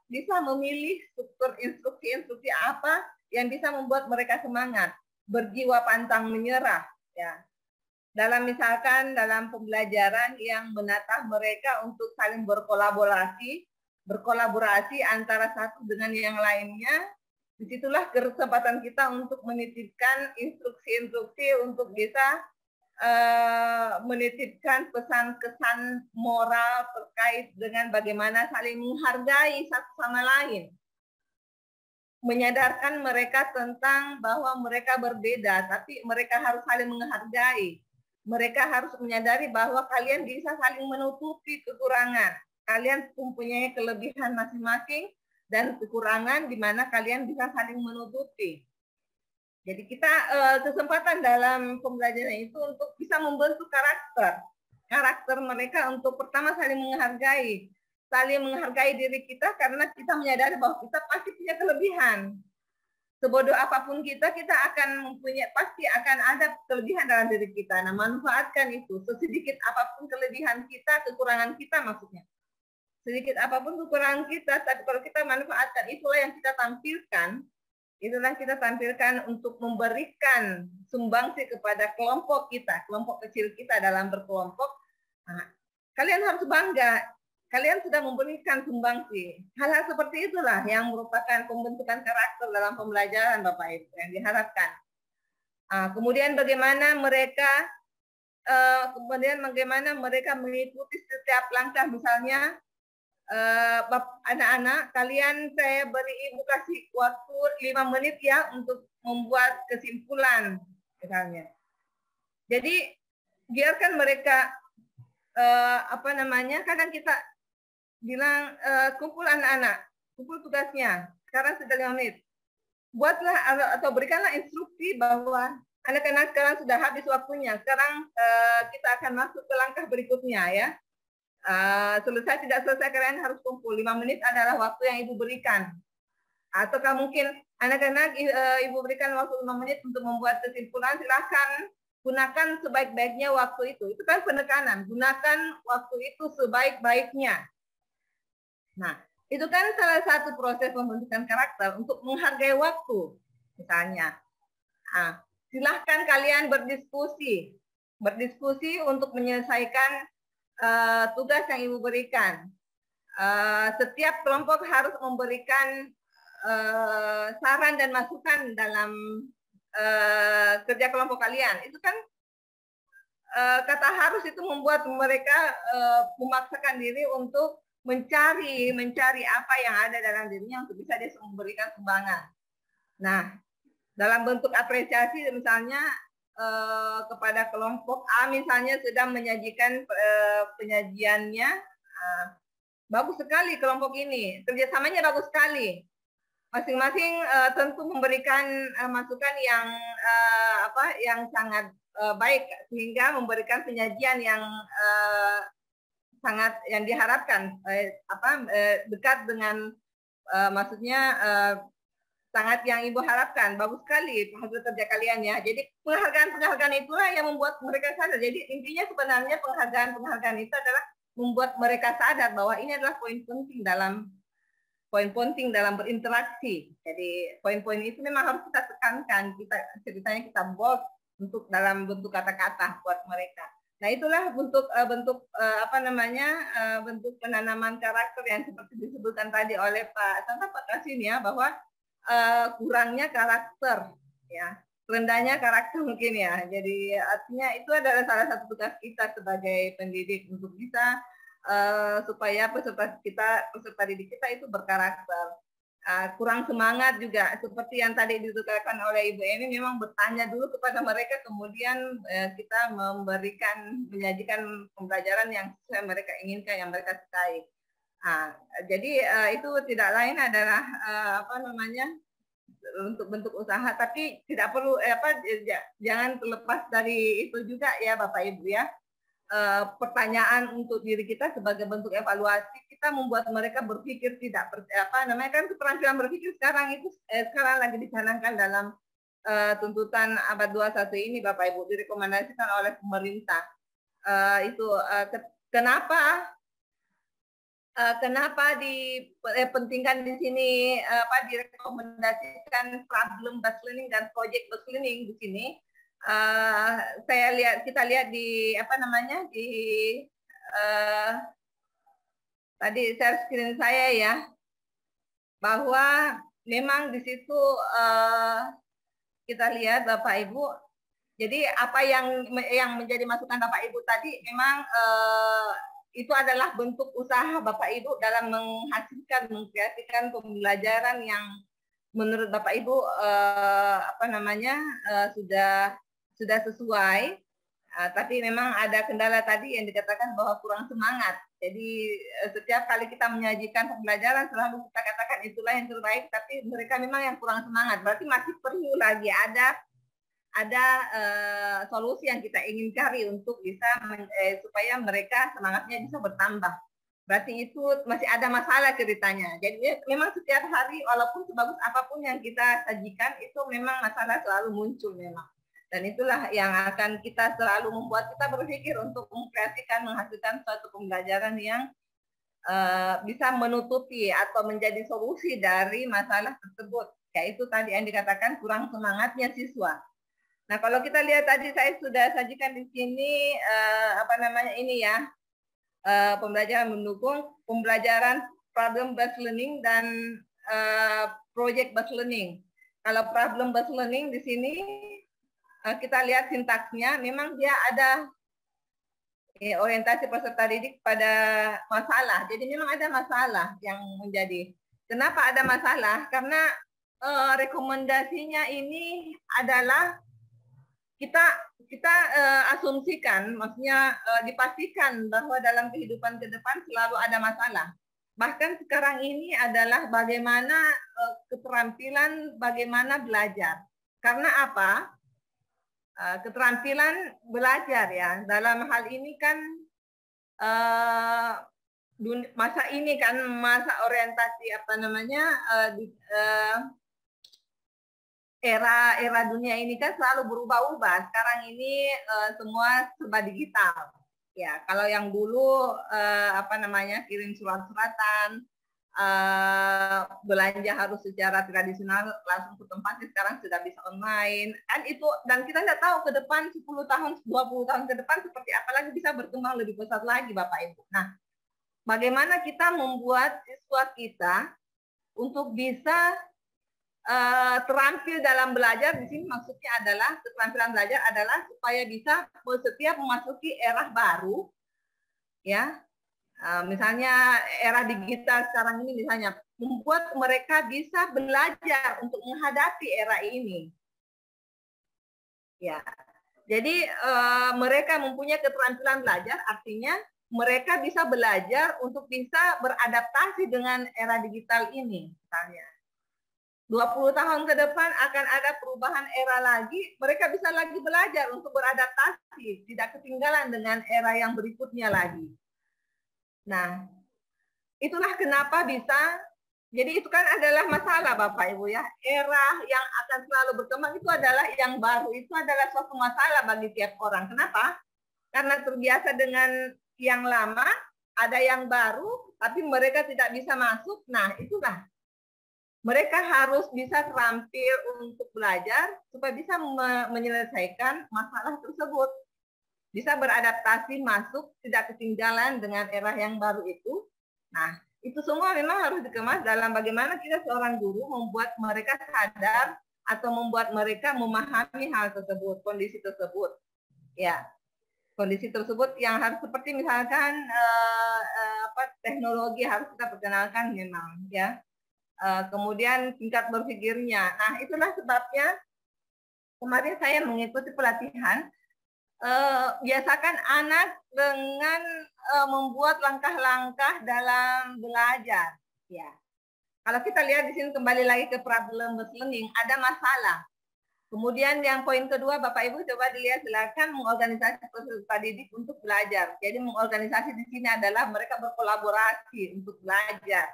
bisa memilih struktur instruksi-instruksi apa yang bisa membuat mereka semangat, berjiwa pantang menyerah ya. Dalam dalam pembelajaran yang menatah mereka untuk saling berkolaborasi antara satu dengan yang lainnya, disitulah kesempatan kita untuk menitipkan instruksi-instruksi untuk bisa menitipkan pesan-kesan moral terkait dengan bagaimana saling menghargai satu sama lain. Menyadarkan mereka tentang bahwa mereka berbeda, tapi mereka harus saling menghargai. Mereka harus menyadari bahwa kalian bisa saling menutupi kekurangan. Kalian mempunyai kelebihan masing-masing dan kekurangan di mana kalian bisa saling menutupi. Jadi kita kesempatan dalam pembelajaran itu untuk bisa membentuk karakter mereka untuk pertama saling menghargai diri kita karena kita menyadari bahwa kita pasti punya kelebihan. Sebodoh apapun kita akan pasti akan ada kelebihan dalam diri kita. Nah, manfaatkan itu. Sesedikit apapun kelebihan kita, kekurangan kita maksudnya. Sedikit apapun kekurangan kita, tapi kalau kita manfaatkan, itulah yang kita tampilkan. Itulah kita tampilkan untuk memberikan sumbangsi kepada kelompok kita, kelompok kecil kita dalam berkelompok. Nah, kalian harus bangga. Kalian sudah memberikan sumbangsi. Hal-hal seperti itulah yang merupakan pembentukan karakter dalam pembelajaran Bapak Ibu yang diharapkan. Kemudian bagaimana mereka mengikuti setiap langkah, misalnya anak-anak, saya beri Ibu kasih waktu 5 menit ya untuk membuat kesimpulan misalnya. Jadi biarkan mereka kadang kita bilang kumpul anak-anak, kumpul tugasnya, sekarang sudah 5 menit. Buatlah atau berikanlah instruksi bahwa anak-anak sekarang sudah habis waktunya. Sekarang kita akan masuk ke langkah berikutnya ya. Selesai tidak selesai kalian harus kumpul. 5 menit adalah waktu yang Ibu berikan. Ataukah mungkin anak-anak Ibu berikan waktu 5 menit untuk membuat kesimpulan, silahkan gunakan sebaik-baiknya waktu itu. Itu kan penekanan, gunakan waktu itu sebaik-baiknya. Nah, itu kan salah satu proses pembentukan karakter untuk menghargai waktu. Misalnya, silahkan kalian berdiskusi untuk menyelesaikan tugas yang Ibu berikan. Setiap kelompok harus memberikan saran dan masukan dalam kerja kelompok kalian. Itu kan kata harus itu membuat mereka memaksakan diri untuk mencari apa yang ada dalam dirinya untuk bisa dia memberikan sumbangan. Nah, dalam bentuk apresiasi misalnya kepada kelompok A misalnya sedang menyajikan penyajiannya, bagus sekali kelompok ini, kerjasamanya bagus sekali. Masing-masing tentu memberikan masukan yang sangat baik sehingga memberikan penyajian yang sangat yang diharapkan dekat dengan sangat yang Ibu harapkan. Bagus sekali hasil kerja kalian ya. Jadi penghargaan itulah yang membuat mereka sadar. Jadi intinya sebenarnya penghargaan itu adalah membuat mereka sadar bahwa ini adalah poin penting dalam berinteraksi. Jadi poin-poin itu memang harus kita tekankan, kita bold untuk dalam bentuk kata-kata buat mereka. Nah, itulah bentuk penanaman karakter yang seperti disebutkan tadi oleh Pak Kasim ya, bahwa kurangnya karakter ya, rendahnya karakter mungkin ya. Jadi artinya itu adalah salah satu tugas kita sebagai pendidik untuk bisa supaya peserta didik kita itu berkarakter. Kurang semangat juga, seperti yang tadi dituturkan oleh Ibu Emi, memang bertanya dulu kepada mereka, kemudian kita menyajikan pembelajaran yang sesuai mereka inginkan, yang mereka sukai. Jadi itu tidak lain adalah untuk bentuk usaha, tapi tidak perlu jangan terlepas dari itu juga ya Bapak Ibu ya. Pertanyaan untuk diri kita sebagai bentuk evaluasi, kita membuat mereka berpikir kan keterampilan berpikir sekarang itu sekarang lagi dicanangkan dalam tuntutan abad 21 ini Bapak Ibu, direkomendasikan oleh pemerintah. Kenapa dipentingkan di sini direkomendasikan problem based learning dan project based learning di sini? Kita lihat di tadi share screen saya ya, bahwa memang di situ kita lihat Bapak Ibu. Jadi apa yang menjadi masukan Bapak Ibu tadi memang itu adalah bentuk usaha Bapak Ibu dalam mengkreasikan pembelajaran yang menurut Bapak Ibu sudah sesuai, tapi memang ada kendala tadi yang dikatakan bahwa kurang semangat. Jadi setiap kali kita menyajikan pembelajaran selalu kita katakan itulah yang terbaik, tapi mereka memang yang kurang semangat. Berarti masih perlu lagi ada solusi yang kita ingin cari untuk bisa supaya mereka semangatnya bisa bertambah. Berarti itu masih ada masalah ceritanya. Jadi memang setiap hari walaupun sebagus apapun yang kita sajikan itu memang masalah selalu muncul memang. Dan itulah yang akan kita selalu membuat kita berpikir untuk menghasilkan suatu pembelajaran yang bisa menutupi atau menjadi solusi dari masalah tersebut. Yaitu tadi yang dikatakan kurang semangatnya siswa. Nah, kalau kita lihat tadi saya sudah sajikan di sini pembelajaran mendukung pembelajaran problem based learning dan project based learning. Kalau problem based learning di sini kita lihat sintaksnya, memang dia ada orientasi peserta didik pada masalah. Jadi memang ada masalah yang menjadi. Kenapa ada masalah? Karena rekomendasinya ini adalah kita asumsikan, maksudnya dipastikan bahwa dalam kehidupan ke depan selalu ada masalah. Bahkan sekarang ini adalah bagaimana keterampilan bagaimana belajar. Karena apa? Keterampilan belajar ya. Dalam hal ini kan masa ini kan masa orientasi era dunia ini kan selalu berubah-ubah. Sekarang ini semua serba digital. Ya, kalau yang dulu kirim surat-suratan, belanja harus secara tradisional langsung ke tempatnya, sekarang sudah bisa online. Kan itu, dan kita nggak tahu ke depan 10 tahun, 20 tahun ke depan seperti apa lagi, bisa berkembang lebih pesat lagi Bapak Ibu. Nah, bagaimana kita membuat siswa kita untuk bisa terampil dalam belajar, di sini maksudnya adalah keterampilan belajar adalah supaya bisa setiap memasuki era baru, ya, misalnya era digital sekarang ini misalnya, membuat mereka bisa belajar untuk menghadapi era ini. Ya, jadi mereka mempunyai keterampilan belajar, artinya mereka bisa belajar untuk bisa beradaptasi dengan era digital ini, misalnya. 20 tahun ke depan akan ada perubahan era lagi, mereka bisa lagi belajar untuk beradaptasi, tidak ketinggalan dengan era yang berikutnya lagi. Nah, itulah kenapa bisa, jadi itu kan adalah masalah Bapak Ibu ya, era yang akan selalu berkembang itu adalah yang baru, itu adalah suatu masalah bagi tiap orang. Kenapa? Karena terbiasa dengan yang lama, ada yang baru, tapi mereka tidak bisa masuk, nah itulah. Mereka harus bisa terampil untuk belajar supaya bisa menyelesaikan masalah tersebut. Bisa beradaptasi, masuk, tidak ketinggalan dengan era yang baru itu. Nah, itu semua memang harus dikemas dalam bagaimana kita seorang guru membuat mereka sadar atau membuat mereka memahami hal tersebut, kondisi tersebut. Ya. Kondisi tersebut yang harus seperti misalkan teknologi harus kita perkenalkan memang ya. Kemudian tingkat berpikirnya. Nah, itulah sebabnya kemarin saya mengikuti pelatihan. Biasakan anak dengan membuat langkah-langkah dalam belajar. Ya. Kalau kita lihat di sini kembali lagi ke problem learning, ada masalah. Kemudian yang poin kedua, Bapak Ibu coba dilihat, silakan mengorganisasi peserta didik untuk belajar. Jadi mengorganisasi di sini adalah mereka berkolaborasi untuk belajar.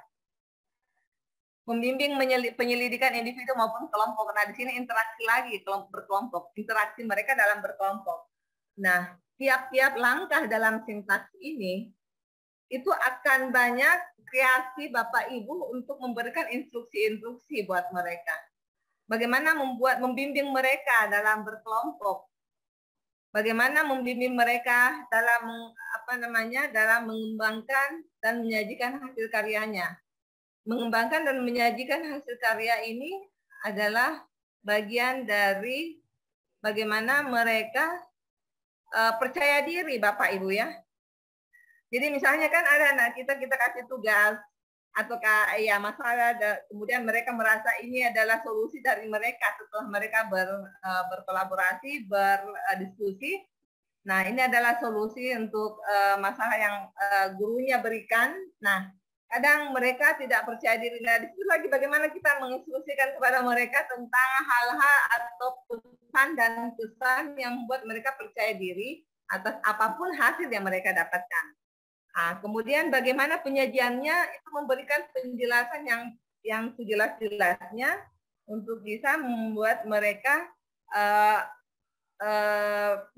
Membimbing penyelidikan individu maupun kelompok. Nah, di sini interaksi lagi kelompok berkelompok, interaksi mereka dalam berkelompok. Nah, tiap-tiap langkah dalam sintaks ini itu akan banyak kreasi Bapak Ibu untuk memberikan instruksi-instruksi buat mereka. Bagaimana membimbing mereka dalam berkelompok, bagaimana membimbing mereka dalam dalam mengembangkan dan menyajikan hasil karyanya. Mengembangkan dan menyajikan hasil karya ini adalah bagian dari bagaimana mereka percaya diri, Bapak Ibu ya. Jadi misalnya kan ada anak kita kasih tugas atau ya masalah, kemudian mereka merasa ini adalah solusi dari mereka setelah mereka berkolaborasi, berdiskusi. Nah, ini adalah solusi untuk masalah yang gurunya berikan. Nah, kadang mereka tidak percaya diri. Nah, di situ lagi bagaimana kita menginstruksikan kepada mereka tentang hal-hal atau pesan dan pesan yang membuat mereka percaya diri atas apapun hasil yang mereka dapatkan. Nah, kemudian bagaimana penyajiannya itu memberikan penjelasan yang sejelas-jelasnya untuk bisa membuat mereka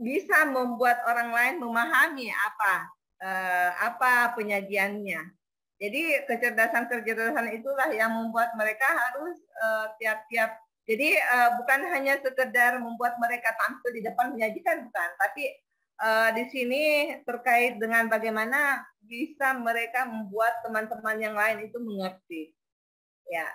bisa membuat orang lain memahami apa penyajiannya. Jadi kecerdasan itulah yang membuat mereka harus tiap-tiap. Jadi bukan hanya sekedar membuat mereka tampil di depan menyajikan, bukan, tapi di sini terkait dengan bagaimana bisa mereka membuat teman-teman yang lain itu mengerti. Ya,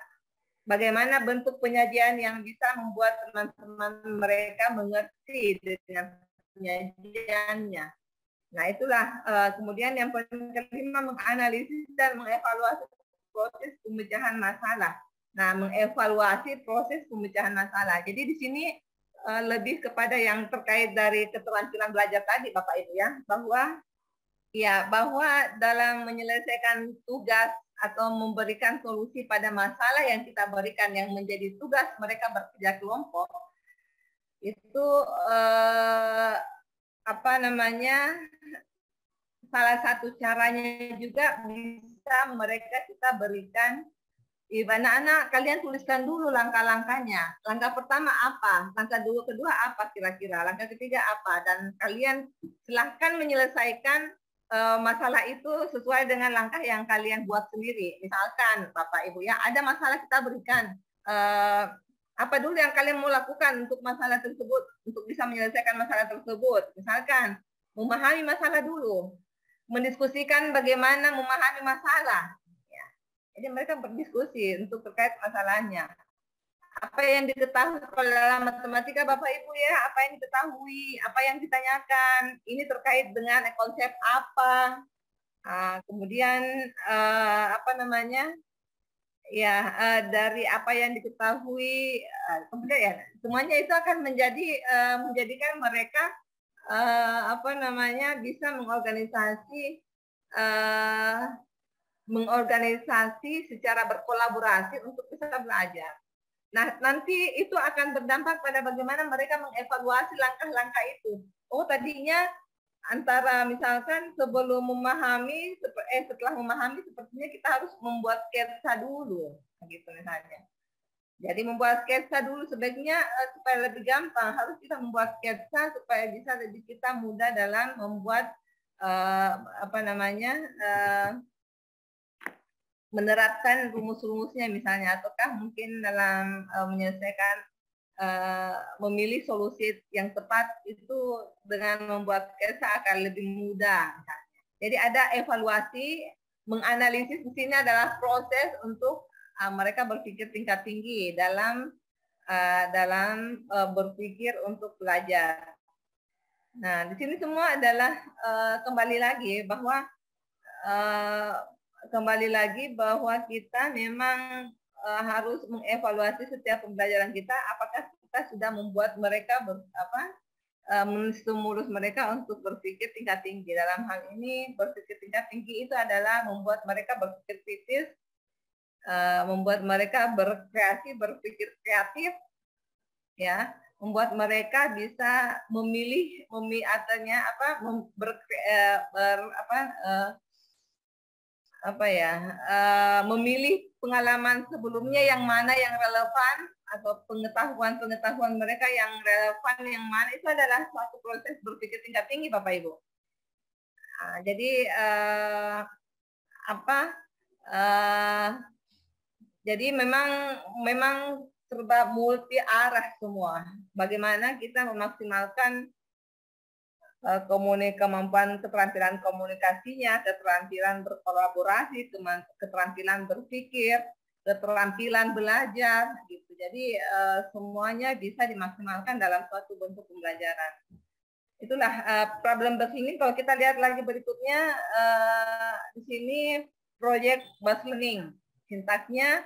bagaimana bentuk penyajian yang bisa membuat teman-teman mereka mengerti dengan penyajiannya. Nah, itulah kemudian yang kelima, menganalisis dan mengevaluasi proses pemecahan masalah. Nah, mengevaluasi proses pemecahan masalah. Jadi di sini lebih kepada yang terkait dari keterampilan belajar tadi, Bapak Ibu ya, bahwa dalam menyelesaikan tugas atau memberikan solusi pada masalah yang kita berikan yang menjadi tugas mereka bekerja kelompok, itu salah satu caranya juga bisa kita berikan, anak-anak kalian tuliskan dulu langkah-langkahnya. Langkah pertama apa? Langkah kedua apa kira-kira? Langkah ketiga apa? Dan kalian silahkan menyelesaikan masalah itu sesuai dengan langkah yang kalian buat sendiri. Misalkan Bapak Ibu ya, ada masalah kita berikan. Apa dulu yang kalian mau lakukan untuk masalah tersebut, untuk bisa menyelesaikan masalah tersebut? Misalkan memahami masalah dulu, mendiskusikan bagaimana memahami masalah. Jadi mereka berdiskusi untuk terkait masalahnya. Apa yang diketahui kalau dalam matematika Bapak Ibu ya, apa yang diketahui, apa yang ditanyakan, ini terkait dengan konsep apa. Kemudian dari apa yang diketahui, kemudian ya semuanya itu akan menjadikan mereka bisa mengorganisasi secara berkolaborasi untuk bisa belajar. Nah, nanti itu akan berdampak pada bagaimana mereka mengevaluasi langkah-langkah itu. Oh, tadinya antara misalkan sebelum memahami, setelah memahami sepertinya kita harus membuat sketsa dulu, gitu misalnya. Jadi membuat sketsa dulu sebaiknya supaya lebih gampang, harus kita membuat sketsa supaya bisa lebih kita mudah dalam membuat menerapkan rumus-rumusnya misalnya, ataukah mungkin dalam menyelesaikan memilih solusi yang tepat itu dengan membuat sketsa akan lebih mudah misalnya. Jadi ada evaluasi, menganalisis di sini adalah proses untuk mereka berpikir tingkat tinggi dalam berpikir untuk belajar. Nah, di sini semua adalah kembali lagi bahwa kita memang harus mengevaluasi setiap pembelajaran kita, apakah kita sudah membuat mereka menstimulus mereka untuk berpikir tingkat tinggi. Dalam hal ini berpikir tingkat tinggi itu adalah membuat mereka berpikir kritis, membuat mereka berkreasi, berpikir kreatif, ya, membuat mereka bisa memilih, memilih pengalaman sebelumnya yang mana yang relevan, atau pengetahuan mereka yang relevan yang mana, itu adalah suatu proses berpikir tingkat tinggi, Bapak Ibu. Nah, jadi jadi memang serba multi arah semua. Bagaimana kita memaksimalkan kemampuan keterampilan komunikasinya, keterampilan berkolaborasi, keterampilan berpikir, keterampilan belajar, gitu. Jadi semuanya bisa dimaksimalkan dalam suatu bentuk pembelajaran. Itulah problem ini. Kalau kita lihat lagi berikutnya, di sini project based learning, sintaksnya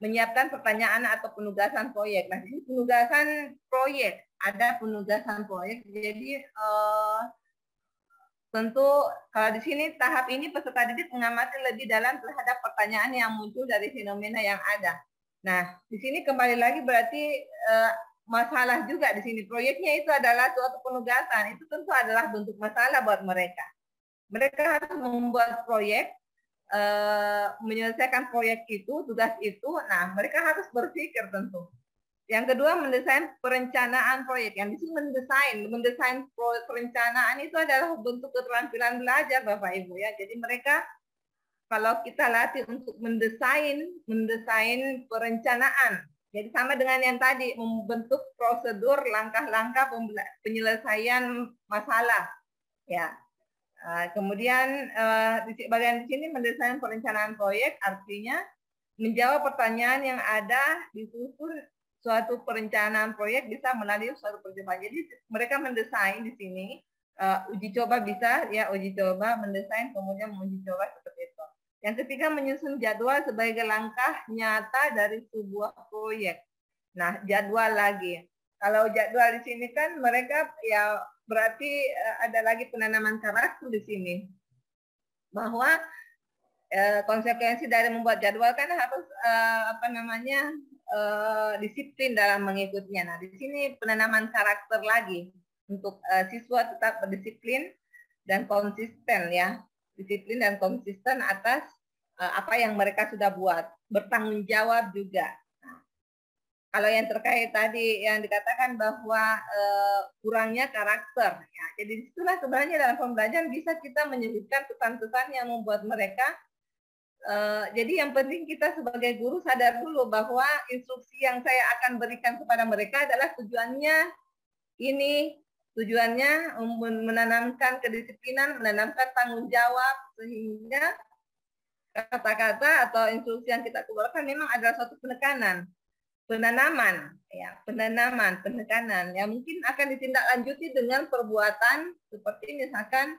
menyiapkan pertanyaan atau penugasan proyek. Nah, ini penugasan proyek, ada penugasan proyek. Jadi tentu kalau di sini tahap ini peserta didik mengamati lebih dalam terhadap pertanyaan yang muncul dari fenomena yang ada. Nah, di sini kembali lagi berarti masalah juga di sini. Proyeknya itu adalah suatu penugasan. Itu tentu adalah bentuk masalah buat mereka. Mereka harus membuat proyek, menyelesaikan proyek itu, tugas itu. Nah, mereka harus berpikir tentu. Yang kedua, mendesain perencanaan proyek. Yang di sini mendesain perencanaan itu adalah bentuk keterampilan belajar, Bapak Ibu, ya. Jadi mereka, kalau kita latih untuk mendesain perencanaan, jadi sama dengan yang tadi, membentuk prosedur langkah-langkah penyelesaian masalah, ya. Kemudian di bagian di sini mendesain perencanaan proyek, artinya menjawab pertanyaan yang ada disusun suatu perencanaan proyek bisa melalui suatu percobaan. Jadi mereka mendesain di sini, uji coba bisa, ya, uji coba, mendesain, kemudian menguji coba, seperti itu. Yang ketiga, menyusun jadwal sebagai langkah nyata dari sebuah proyek. Nah, jadwal lagi. Kalau jadwal di sini kan mereka, ya, berarti ada lagi penanaman karakter di sini. Bahwa konsekuensi dari membuat jadwal kan harus disiplin dalam mengikutinya. Nah, di sini penanaman karakter lagi untuk siswa tetap berdisiplin dan konsisten, ya. Disiplin dan konsisten atas apa yang mereka sudah buat. Bertanggung jawab juga. Kalau yang terkait tadi yang dikatakan bahwa kurangnya karakter, ya, jadi disitulah sebenarnya dalam pembelajaran bisa kita menyebutkan pesan-pesan yang membuat mereka. Jadi yang penting kita sebagai guru sadar dulu bahwa instruksi yang saya akan berikan kepada mereka adalah tujuannya menanamkan kedisiplinan, menanamkan tanggung jawab, sehingga kata-kata atau instruksi yang kita keluarkan memang adalah suatu penekanan. Penanaman, penekanan yang mungkin akan ditindaklanjuti dengan perbuatan seperti misalkan,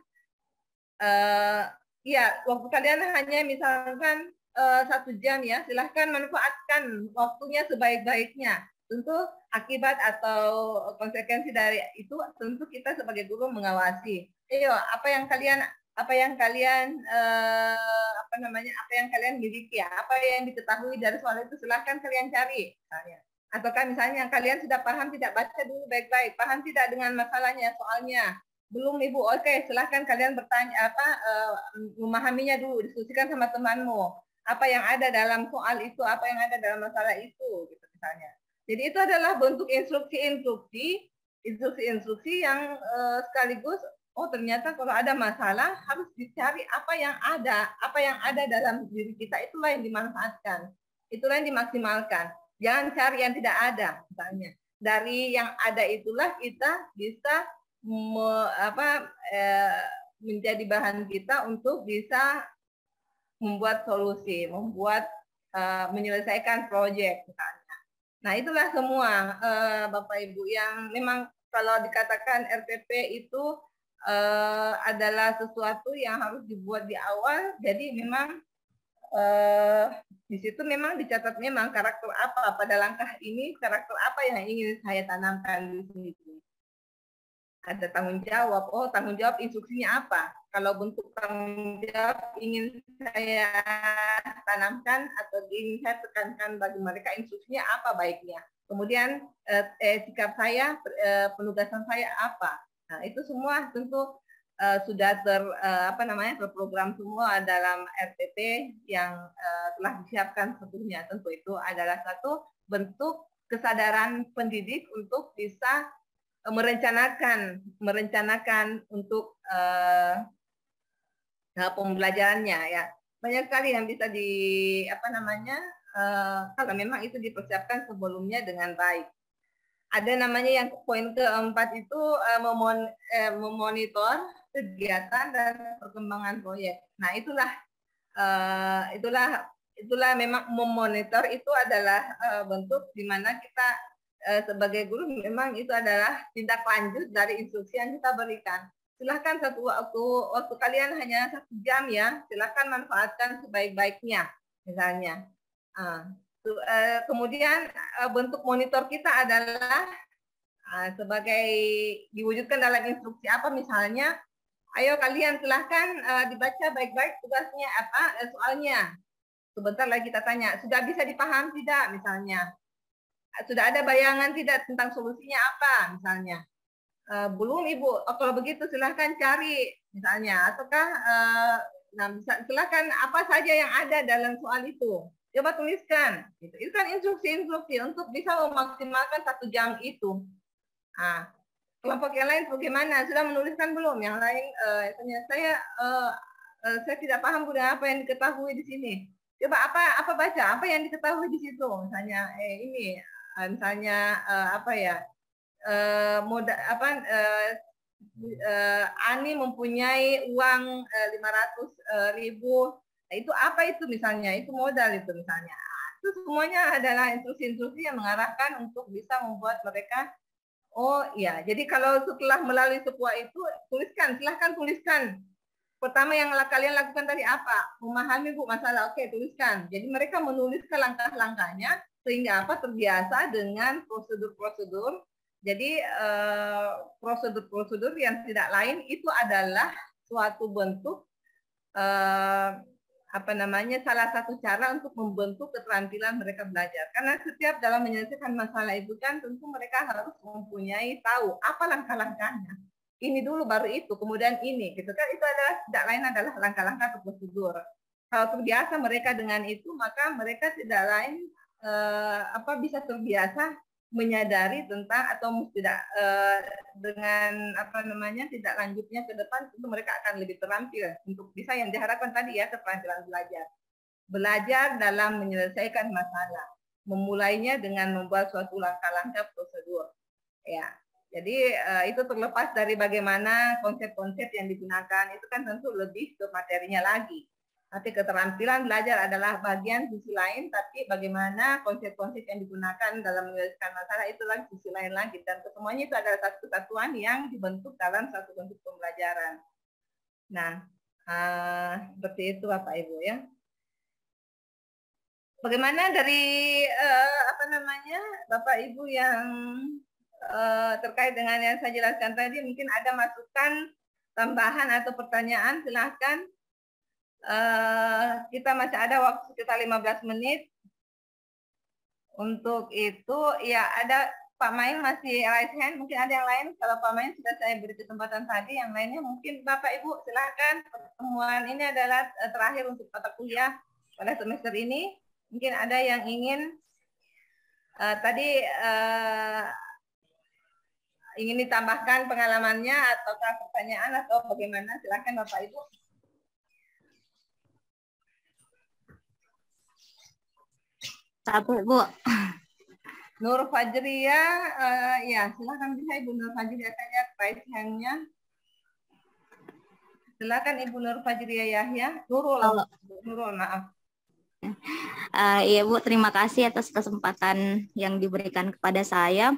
ya, waktu kalian hanya misalkan 1 jam, ya, silahkan manfaatkan waktunya sebaik-baiknya. Tentu akibat atau konsekuensi dari itu tentu kita sebagai guru mengawasi. Apa yang kalian miliki, ya, apa yang diketahui dari soal itu silahkan kalian cari, misalnya. Ataukah misalnya kalian sudah paham, tidak, baca dulu baik-baik, paham tidak dengan masalahnya, soalnya belum, Ibu, oke, silahkan kalian bertanya, memahaminya dulu, diskusikan sama temanmu, apa yang ada dalam soal itu, apa yang ada dalam masalah itu, gitu misalnya. Jadi itu adalah bentuk instruksi yang sekaligus, oh, ternyata kalau ada masalah harus dicari apa yang ada dalam diri kita, itulah yang dimanfaatkan, itulah yang dimaksimalkan. Jangan cari yang tidak ada, misalnya. Dari yang ada itulah kita bisa menjadi bahan kita untuk bisa membuat solusi, menyelesaikan proyek, misalnya. Nah, itulah semua Bapak Ibu yang memang kalau dikatakan RPP itu adalah sesuatu yang harus dibuat di awal, jadi memang di situ memang dicatat memang karakter apa pada langkah ini, karakter apa yang ingin saya tanamkan di sini. Ada tanggung jawab. Oh, tanggung jawab instruksinya apa? Kalau bentuk tanggung jawab ingin saya tanamkan atau ingin saya tekankan bagi mereka, instruksinya apa baiknya. Kemudian sikap saya, penugasan saya apa. Nah, itu semua tentu sudah terprogram semua dalam RPP yang telah disiapkan sebelumnya. Tentu itu adalah satu bentuk kesadaran pendidik untuk bisa merencanakan untuk pembelajarannya, ya. Banyak sekali yang bisa kalau memang itu dipersiapkan sebelumnya dengan baik. Ada namanya yang poin keempat itu memonitor kegiatan dan perkembangan proyek. Nah, itulah memang memonitor itu adalah bentuk di mana kita sebagai guru memang itu adalah tindak lanjut dari instruksi yang kita berikan. Silahkan waktu kalian hanya 1 jam ya, silahkan manfaatkan sebaik-baiknya misalnya. Kemudian bentuk monitor kita adalah sebagai diwujudkan dalam instruksi apa misalnya, ayo kalian silahkan dibaca baik-baik tugasnya apa, soalnya. Sebentar lagi kita tanya, sudah bisa dipaham tidak misalnya? Sudah ada bayangan tidak tentang solusinya apa misalnya? Belum Ibu, kalau begitu silahkan cari misalnya, ataukah silahkan apa saja yang ada dalam soal itu, coba tuliskan. Itu kan instruksi-instruksi untuk bisa memaksimalkan 1 jam itu. Nah, kelompok yang lain bagaimana? Sudah menuliskan belum? Yang lain, saya tidak paham dengan apa yang diketahui di sini. Coba apa baca, apa yang diketahui di situ? Misalnya Ani mempunyai uang 500.000. Nah, itu apa itu misalnya? Itu modal itu misalnya. Itu semuanya adalah instruksi-instruksi yang mengarahkan untuk bisa membuat mereka, oh ya, jadi kalau setelah melalui sebuah itu, silahkan tuliskan. Pertama yang kalian lakukan tadi apa? Memahami Bu masalah, oke tuliskan. Jadi mereka menuliskan langkah-langkahnya, sehingga terbiasa dengan prosedur-prosedur. Jadi prosedur-prosedur yang tidak lain itu adalah suatu bentuk salah satu cara untuk membentuk keterampilan mereka belajar. Karena setiap dalam menyelesaikan masalah itu kan tentu mereka harus mempunyai tahu apa langkah-langkahnya. Ini dulu baru itu, kemudian ini, gitu kan? Itu adalah tidak lain adalah langkah-langkah atau prosedur. Kalau terbiasa mereka dengan itu, maka mereka tidak lain bisa terbiasa menyadari tentang atau tidak dengan tidak lanjutnya ke depan, tentu mereka akan lebih terampil untuk bisa yang diharapkan tadi ya, keterampilan belajar dalam menyelesaikan masalah, memulainya dengan membuat suatu langkah-langkah prosedur ya. Jadi itu terlepas dari bagaimana konsep-konsep yang digunakan, itu kan tentu lebih ke materinya lagi. Tapi keterampilan belajar adalah bagian sisi lain, tapi bagaimana konsep-konsep yang digunakan dalam menyelesaikan masalah itu lagi sisi lain lagi. Dan kesemuanya itu adalah satu kesatuan yang dibentuk dalam satu bentuk pembelajaran. Nah, seperti itu Bapak Ibu ya. Bagaimana dari Bapak Ibu yang terkait dengan yang saya jelaskan tadi, mungkin ada masukan, tambahan atau pertanyaan, silahkan. Kita masih ada waktu sekitar 15 menit. Untuk itu, ya ada Pak Main masih raise hand, mungkin ada yang lain. Kalau Pak Main sudah saya beri kesempatan tadi, yang lainnya mungkin Bapak Ibu silahkan. Pertemuan ini adalah terakhir untuk mata kuliah pada semester ini. Mungkin ada yang ingin ingin ditambahkan pengalamannya atau pertanyaan atau bagaimana, silahkan Bapak Ibu. Satu Bu. Nur Fajria, ya silakan bisa Ibu Nur Fajria, saya lihat raise hand-nya. Silakan Ibu Nur Fajria Yahya. Nurul, maaf. Iya Bu, terima kasih atas kesempatan yang diberikan kepada saya.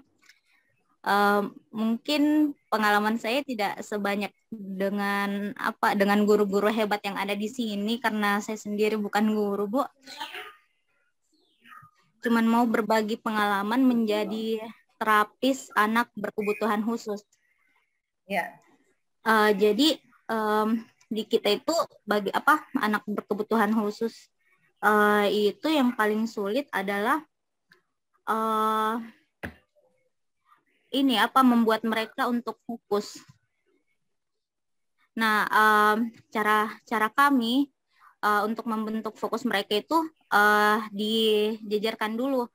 Mungkin pengalaman saya tidak sebanyak dengan guru-guru hebat yang ada di sini karena saya sendiri bukan guru, Bu. Cuman mau berbagi pengalaman menjadi terapis anak berkebutuhan khusus. Ya. Jadi di kita itu bagi anak berkebutuhan khusus itu yang paling sulit adalah membuat mereka untuk fokus. Nah, cara kami untuk membentuk fokus mereka itu dijajarkan dulu,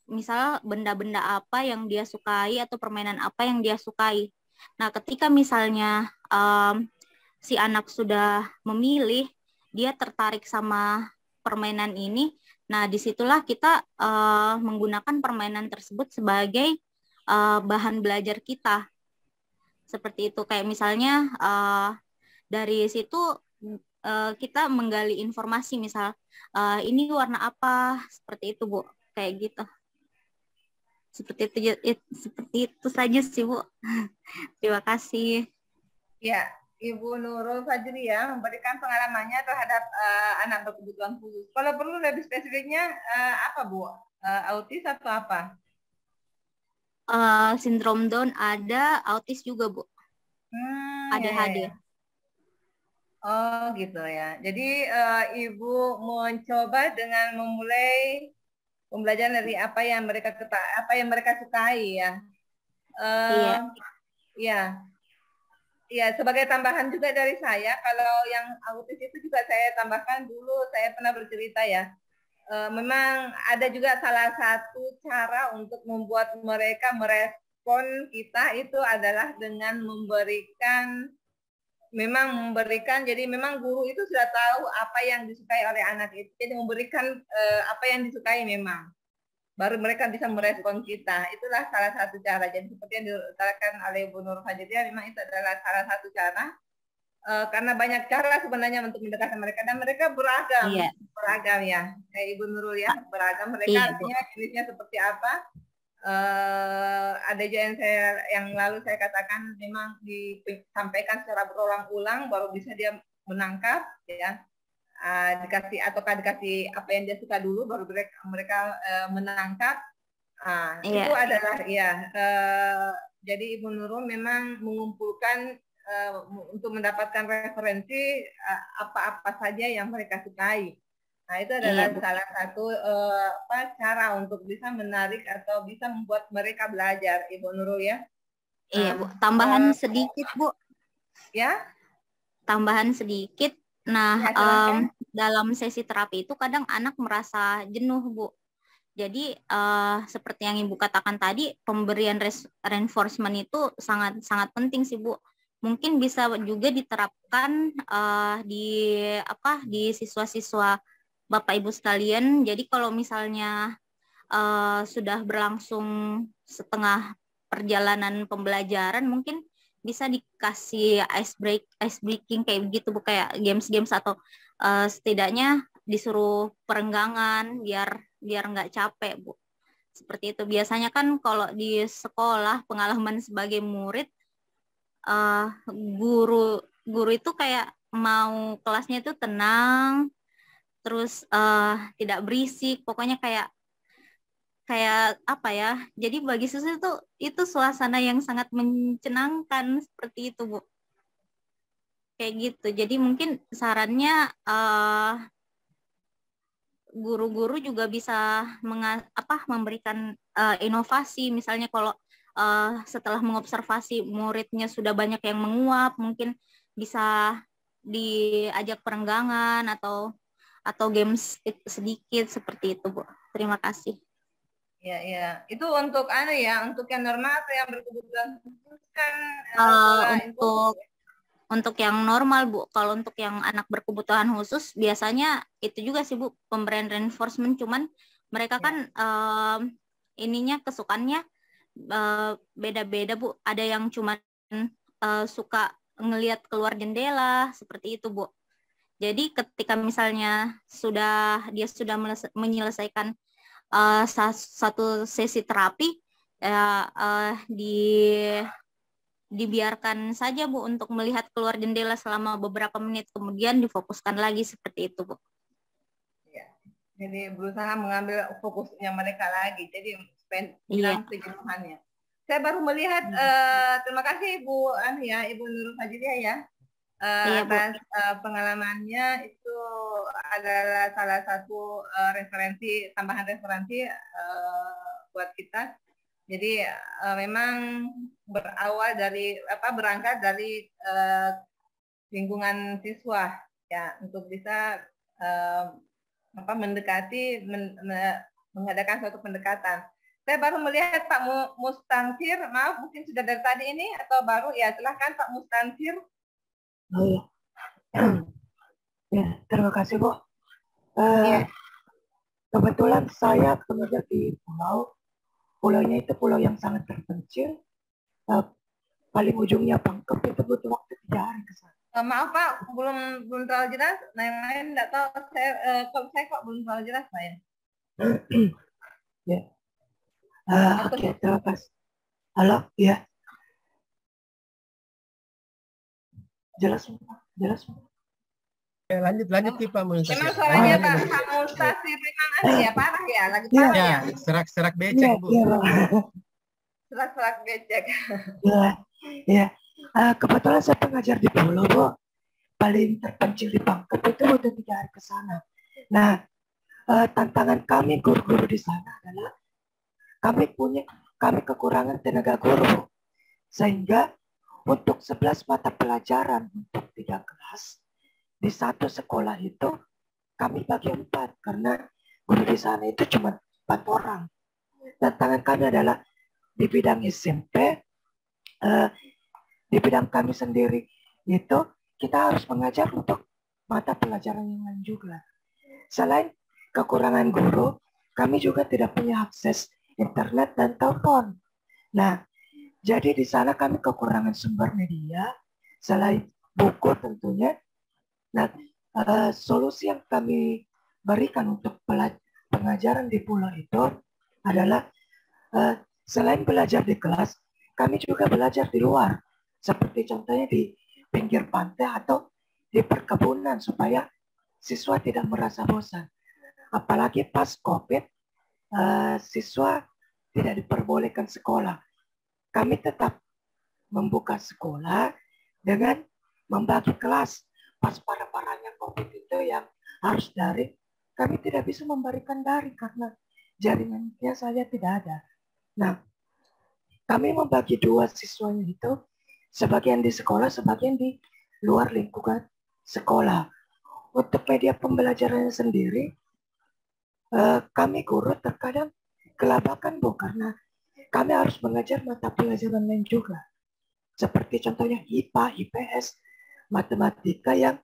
misal benda-benda apa yang dia sukai atau permainan apa yang dia sukai. Nah, ketika misalnya si anak sudah memilih, dia tertarik sama permainan ini, nah disitulah kita menggunakan permainan tersebut sebagai bahan belajar kita. Seperti itu, kayak misalnya dari situ kita menggali informasi, misal ini warna apa, seperti itu, Bu, kayak gitu. Seperti itu saja sih, Bu. Terima kasih. Ya, Ibu Nurul Fajri ya memberikan pengalamannya terhadap anak berkebutuhan khusus. Kalau perlu lebih spesifiknya apa, Bu? Autis atau apa? Sindrom Down ada, autis juga, Bu. ADHD. Ya. Oh gitu ya. Jadi Ibu mencoba dengan memulai pembelajaran dari apa yang mereka sukai ya. Iya. Ya. Ya, sebagai tambahan juga dari saya, kalau yang autis itu juga saya tambahkan dulu, saya pernah bercerita ya. Memang ada juga salah satu cara untuk membuat mereka merespon kita itu adalah dengan memberikan, jadi memang guru itu sudah tahu apa yang disukai oleh anak itu, jadi memberikan apa yang disukai memang. Baru mereka bisa merespon kita. Itulah salah satu cara. Jadi seperti yang diutarakan oleh Bu Nur Fajri, memang itu adalah salah satu cara. Karena banyak cara sebenarnya untuk mendekatkan mereka, dan mereka beragam. Iya. Beragam ya. Kayak Ibu Nurul ya, beragam. Mereka artinya jenisnya seperti apa. Ada juga yang lalu saya katakan memang disampaikan secara berulang-ulang baru bisa dia menangkap ya. Dikasih apa yang dia suka dulu baru mereka menangkap. Itu adalah jadi Ibu Nurul memang mengumpulkan untuk mendapatkan referensi apa-apa saja yang mereka sukai. Nah, itu adalah salah satu cara untuk bisa menarik atau bisa membuat mereka belajar, Ibu Nurul ya. Iya, Bu. Tambahan sedikit, Bu. Ya? Tambahan sedikit. Nah, dalam sesi terapi itu kadang anak merasa jenuh, Bu. Jadi seperti yang Ibu katakan tadi, pemberian reinforcement itu sangat penting sih, Bu. Mungkin bisa juga diterapkan di siswa-siswa Bapak Ibu sekalian. Jadi kalau misalnya sudah berlangsung setengah perjalanan pembelajaran, mungkin bisa dikasih ice breaking kayak begitu, Bu, kayak games atau setidaknya disuruh perenggangan biar nggak capek, Bu. Seperti itu. Biasanya kan kalau di sekolah pengalaman sebagai murid, guru itu kayak mau kelasnya itu tenang, terus tidak berisik, pokoknya kayak apa ya, jadi bagi siswa itu suasana yang sangat menyenangkan, seperti itu, Bu, kayak gitu. Jadi mungkin sarannya guru-guru juga bisa memberikan inovasi, misalnya kalau setelah mengobservasi muridnya sudah banyak yang menguap, mungkin bisa diajak perenggangan atau games sedikit, seperti itu, Bu. Terima kasih. Ya. Itu untuk untuk yang normal atau yang berkebutuhan khusus kan? Untuk yang normal, Bu. Kalau untuk yang anak berkebutuhan khusus, biasanya itu juga sih, Bu, pemberian reinforcement. Cuman mereka kan kesukaannya beda-beda, Bu. Ada yang cuman suka ngelihat keluar jendela, seperti itu, Bu. Jadi ketika misalnya dia sudah menyelesaikan satu sesi terapi, dibiarkan saja Bu untuk melihat keluar jendela selama beberapa menit, kemudian difokuskan lagi seperti itu Bu. Ya. Jadi berusaha mengambil fokusnya mereka lagi, jadi hilang kejenuhannya. Saya baru melihat, terima kasih Bu Ibu Nurul Fajriah ya, atas pengalamannya. Itu adalah salah satu tambahan referensi buat kita. Jadi memang berangkat dari lingkungan siswa ya, untuk bisa mengadakan suatu pendekatan. Saya baru melihat Pak Mustansir, maaf mungkin sudah dari tadi ini atau baru ya, silahkan Pak Mustansir. Oh ya, ya terima kasih Bu. Kebetulan saya bekerja di pulaunya itu pulau yang sangat terpencil, paling ujungnya Pangkep, itu butuh waktu 3 hari ke sana. Maaf Pak, belum terlalu jelas. Nah, yang lain nggak tahu. Saya kok belum terlalu jelas Pak ya. Ya. Oke, terima kasih. Halo, ya. Jelas semua. Lanjut nih Pak Mustasir. Memang suaranya Pak Mustasir memang ya, parah ya, lagi parah ya. Serak becek Bu. Serak becek. Ya. Kebetulan saya pengajar di pulau Bu, paling terpencil di Pangkep, itu butuh 3 hari ke sana. Nah, tantangan kami guru-guru di sana adalah kami kekurangan tenaga guru, sehingga untuk 11 mata pelajaran untuk 3 kelas di satu sekolah itu kami bagi 4, karena guru di sana itu cuma 4 orang. Tantangan kami adalah di bidang SMP, di bidang kami sendiri itu kita harus mengajar untuk mata pelajaran yang lain juga. Selain kekurangan guru, kami juga tidak punya akses internet dan telepon. Nah, jadi di sana kami kekurangan sumber media, selain buku tentunya. Nah, solusi yang kami berikan untuk pengajaran di pulau itu adalah selain belajar di kelas, kami juga belajar di luar. Seperti contohnya di pinggir pantai atau di perkebunan, supaya siswa tidak merasa bosan. Apalagi pas COVID, siswa tidak diperbolehkan sekolah. Kami tetap membuka sekolah dengan membagi kelas. Pas parah-parahnya COVID itu yang harus daring, kami tidak bisa memberikan daring karena jaringannya saja tidak ada. Nah, kami membagi 2 siswanya itu, sebagian di sekolah, sebagian di luar lingkungan sekolah. Untuk media pembelajarannya sendiri, kami guru terkadang kelabakan Bu, karena kami harus mengajar mata pelajaran lain juga. Seperti contohnya IPA, IPS, matematika yang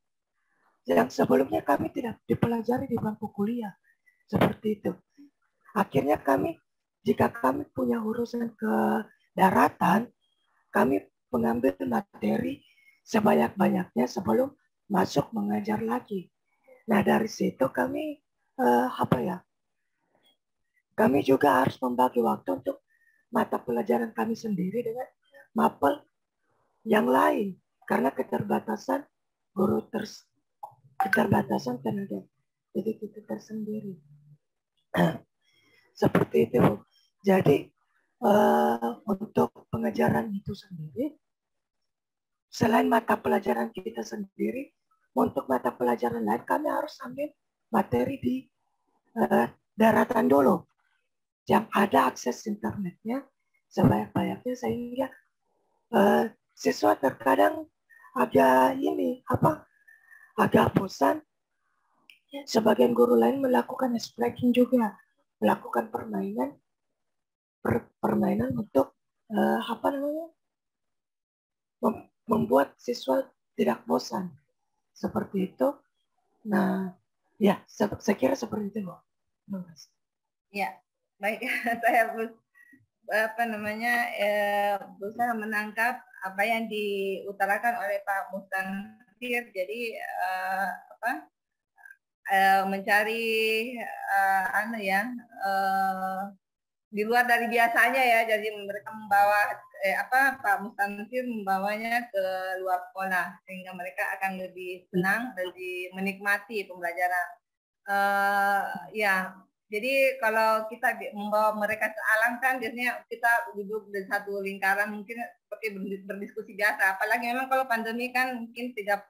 sebelumnya kami tidak dipelajari di bangku kuliah. Seperti itu. Akhirnya jika kami punya urusan ke daratan, kami mengambil materi sebanyak-banyaknya sebelum masuk mengajar lagi. Nah, dari situ kami kami juga harus membagi waktu untuk mata pelajaran kami sendiri dengan mapel yang lain, karena keterbatasan keterbatasan tenaga didik itu tersendiri. Seperti itu. Jadi untuk pengajaran itu sendiri, selain mata pelajaran kita sendiri, untuk mata pelajaran lain kami harus ambil materi di daratan dulu, yang ada akses internetnya sebanyak-banyaknya, sehingga siswa terkadang agak bosan. Sebagian guru lain melakukan ice breaking juga, melakukan permainan untuk membuat siswa tidak bosan. Seperti itu. Nah, ya, saya kira seperti itu. Ya, baik. Saya berusaha menangkap apa yang diutarakan oleh Pak Mustansir. Jadi mencari di luar dari biasanya ya. Jadi mereka membawa Pak Mustansir membawanya ke luar sekolah sehingga mereka akan lebih senang, lebih menikmati pembelajaran. Ya, jadi kalau kita membawa mereka ke alam kan biasanya kita duduk di satu lingkaran mungkin seperti berdiskusi biasa. Apalagi memang kalau pandemi kan mungkin 35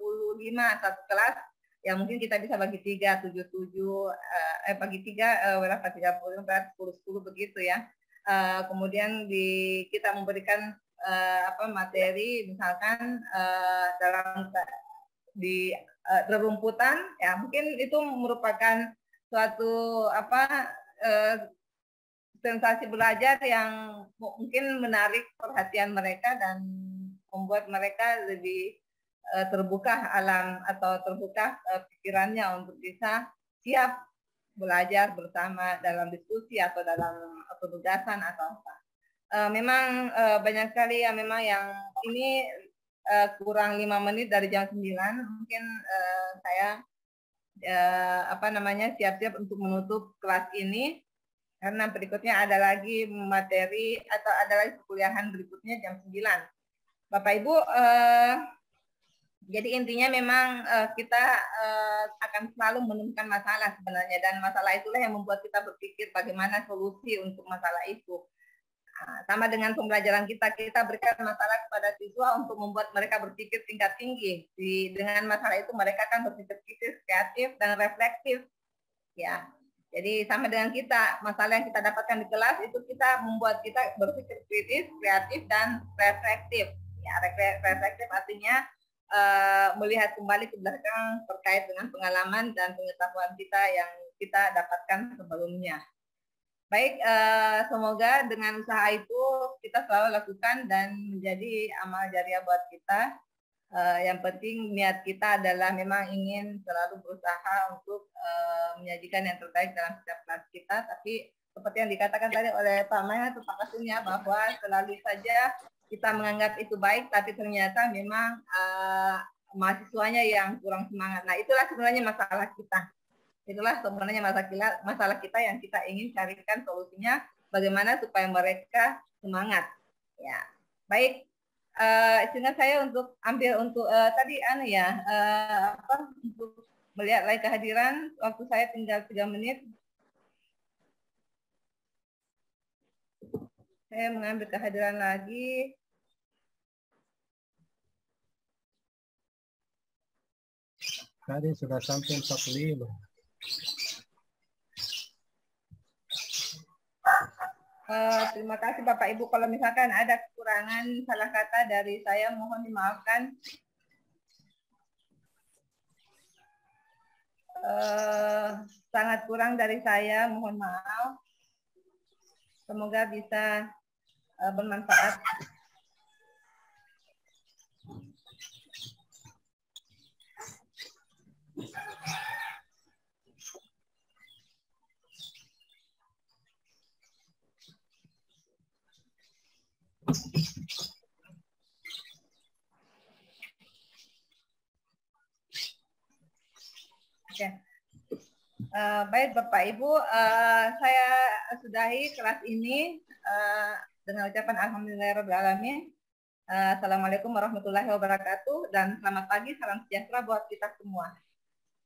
satu kelas, ya mungkin kita bisa bagi 3, 77, bagi 3, berapa 30, berarti 10 begitu ya. Kemudian kita memberikan materi misalkan dalam di rerumputan, ya mungkin itu merupakan suatu sensasi belajar yang mungkin menarik perhatian mereka dan membuat mereka lebih terbuka alam atau terbuka pikirannya untuk bisa siap belajar bersama dalam diskusi atau dalam penugasan atau apa. Memang banyak sekali ya memang yang ini kurang 5 menit dari jam 9 mungkin saya siap-siap untuk menutup kelas ini karena berikutnya ada lagi materi atau ada lagi perkuliahan berikutnya jam 9. Bapak Ibu, jadi intinya memang kita akan selalu menemukan masalah sebenarnya, dan masalah itulah yang membuat kita berpikir bagaimana solusi untuk masalah itu. Sama dengan pembelajaran kita berikan masalah kepada siswa untuk membuat mereka berpikir tingkat tinggi. Dengan masalah itu mereka akan berpikir kritis, kreatif, dan reflektif. Ya, jadi sama dengan kita, masalah yang kita dapatkan di kelas itu kita membuat kita berpikir kritis, kreatif, dan reflektif. Ya, reflektif artinya melihat kembali ke belakang terkait dengan pengalaman dan pengetahuan kita yang kita dapatkan sebelumnya. Baik, semoga dengan usaha itu kita selalu lakukan dan menjadi amal jariah buat kita. Yang penting niat kita adalah memang ingin selalu berusaha untuk menyajikan yang terbaik dalam setiap kelas kita. Tapi seperti yang dikatakan tadi oleh Pak Maya atau Pak Kasumnya, bahwa selalu saja kita menganggap itu baik, tapi ternyata memang mahasiswanya yang kurang semangat. Nah, itulah sebenarnya masalah kita. Itulah sebenarnya masalah kita yang kita ingin carikan solusinya, bagaimana supaya mereka semangat. Ya, baik. Sehingga saya untuk ambil untuk tadi untuk melihat lagi kehadiran, waktu saya tinggal 3 menit. Saya mengambil kehadiran lagi. Tadi sudah sampai 45. Terima kasih Bapak Ibu. Kalau misalkan ada kekurangan salah kata dari saya, mohon dimaafkan. Sangat kurang dari saya, mohon maaf. Semoga bisa bermanfaat. Ya. Baik Bapak Ibu, saya sudahi kelas ini dengan ucapan alhamdulillahirrahmanirrahim. Assalamualaikum warahmatullahi wabarakatuh dan selamat pagi, salam sejahtera buat kita semua.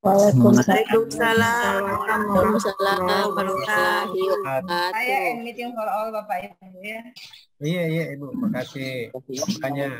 Waalaikumsalam warahmatullahi wabarakatuh. Saya end meeting for all Bapak Ibu ya. Iya Ibu, makasih. Makanya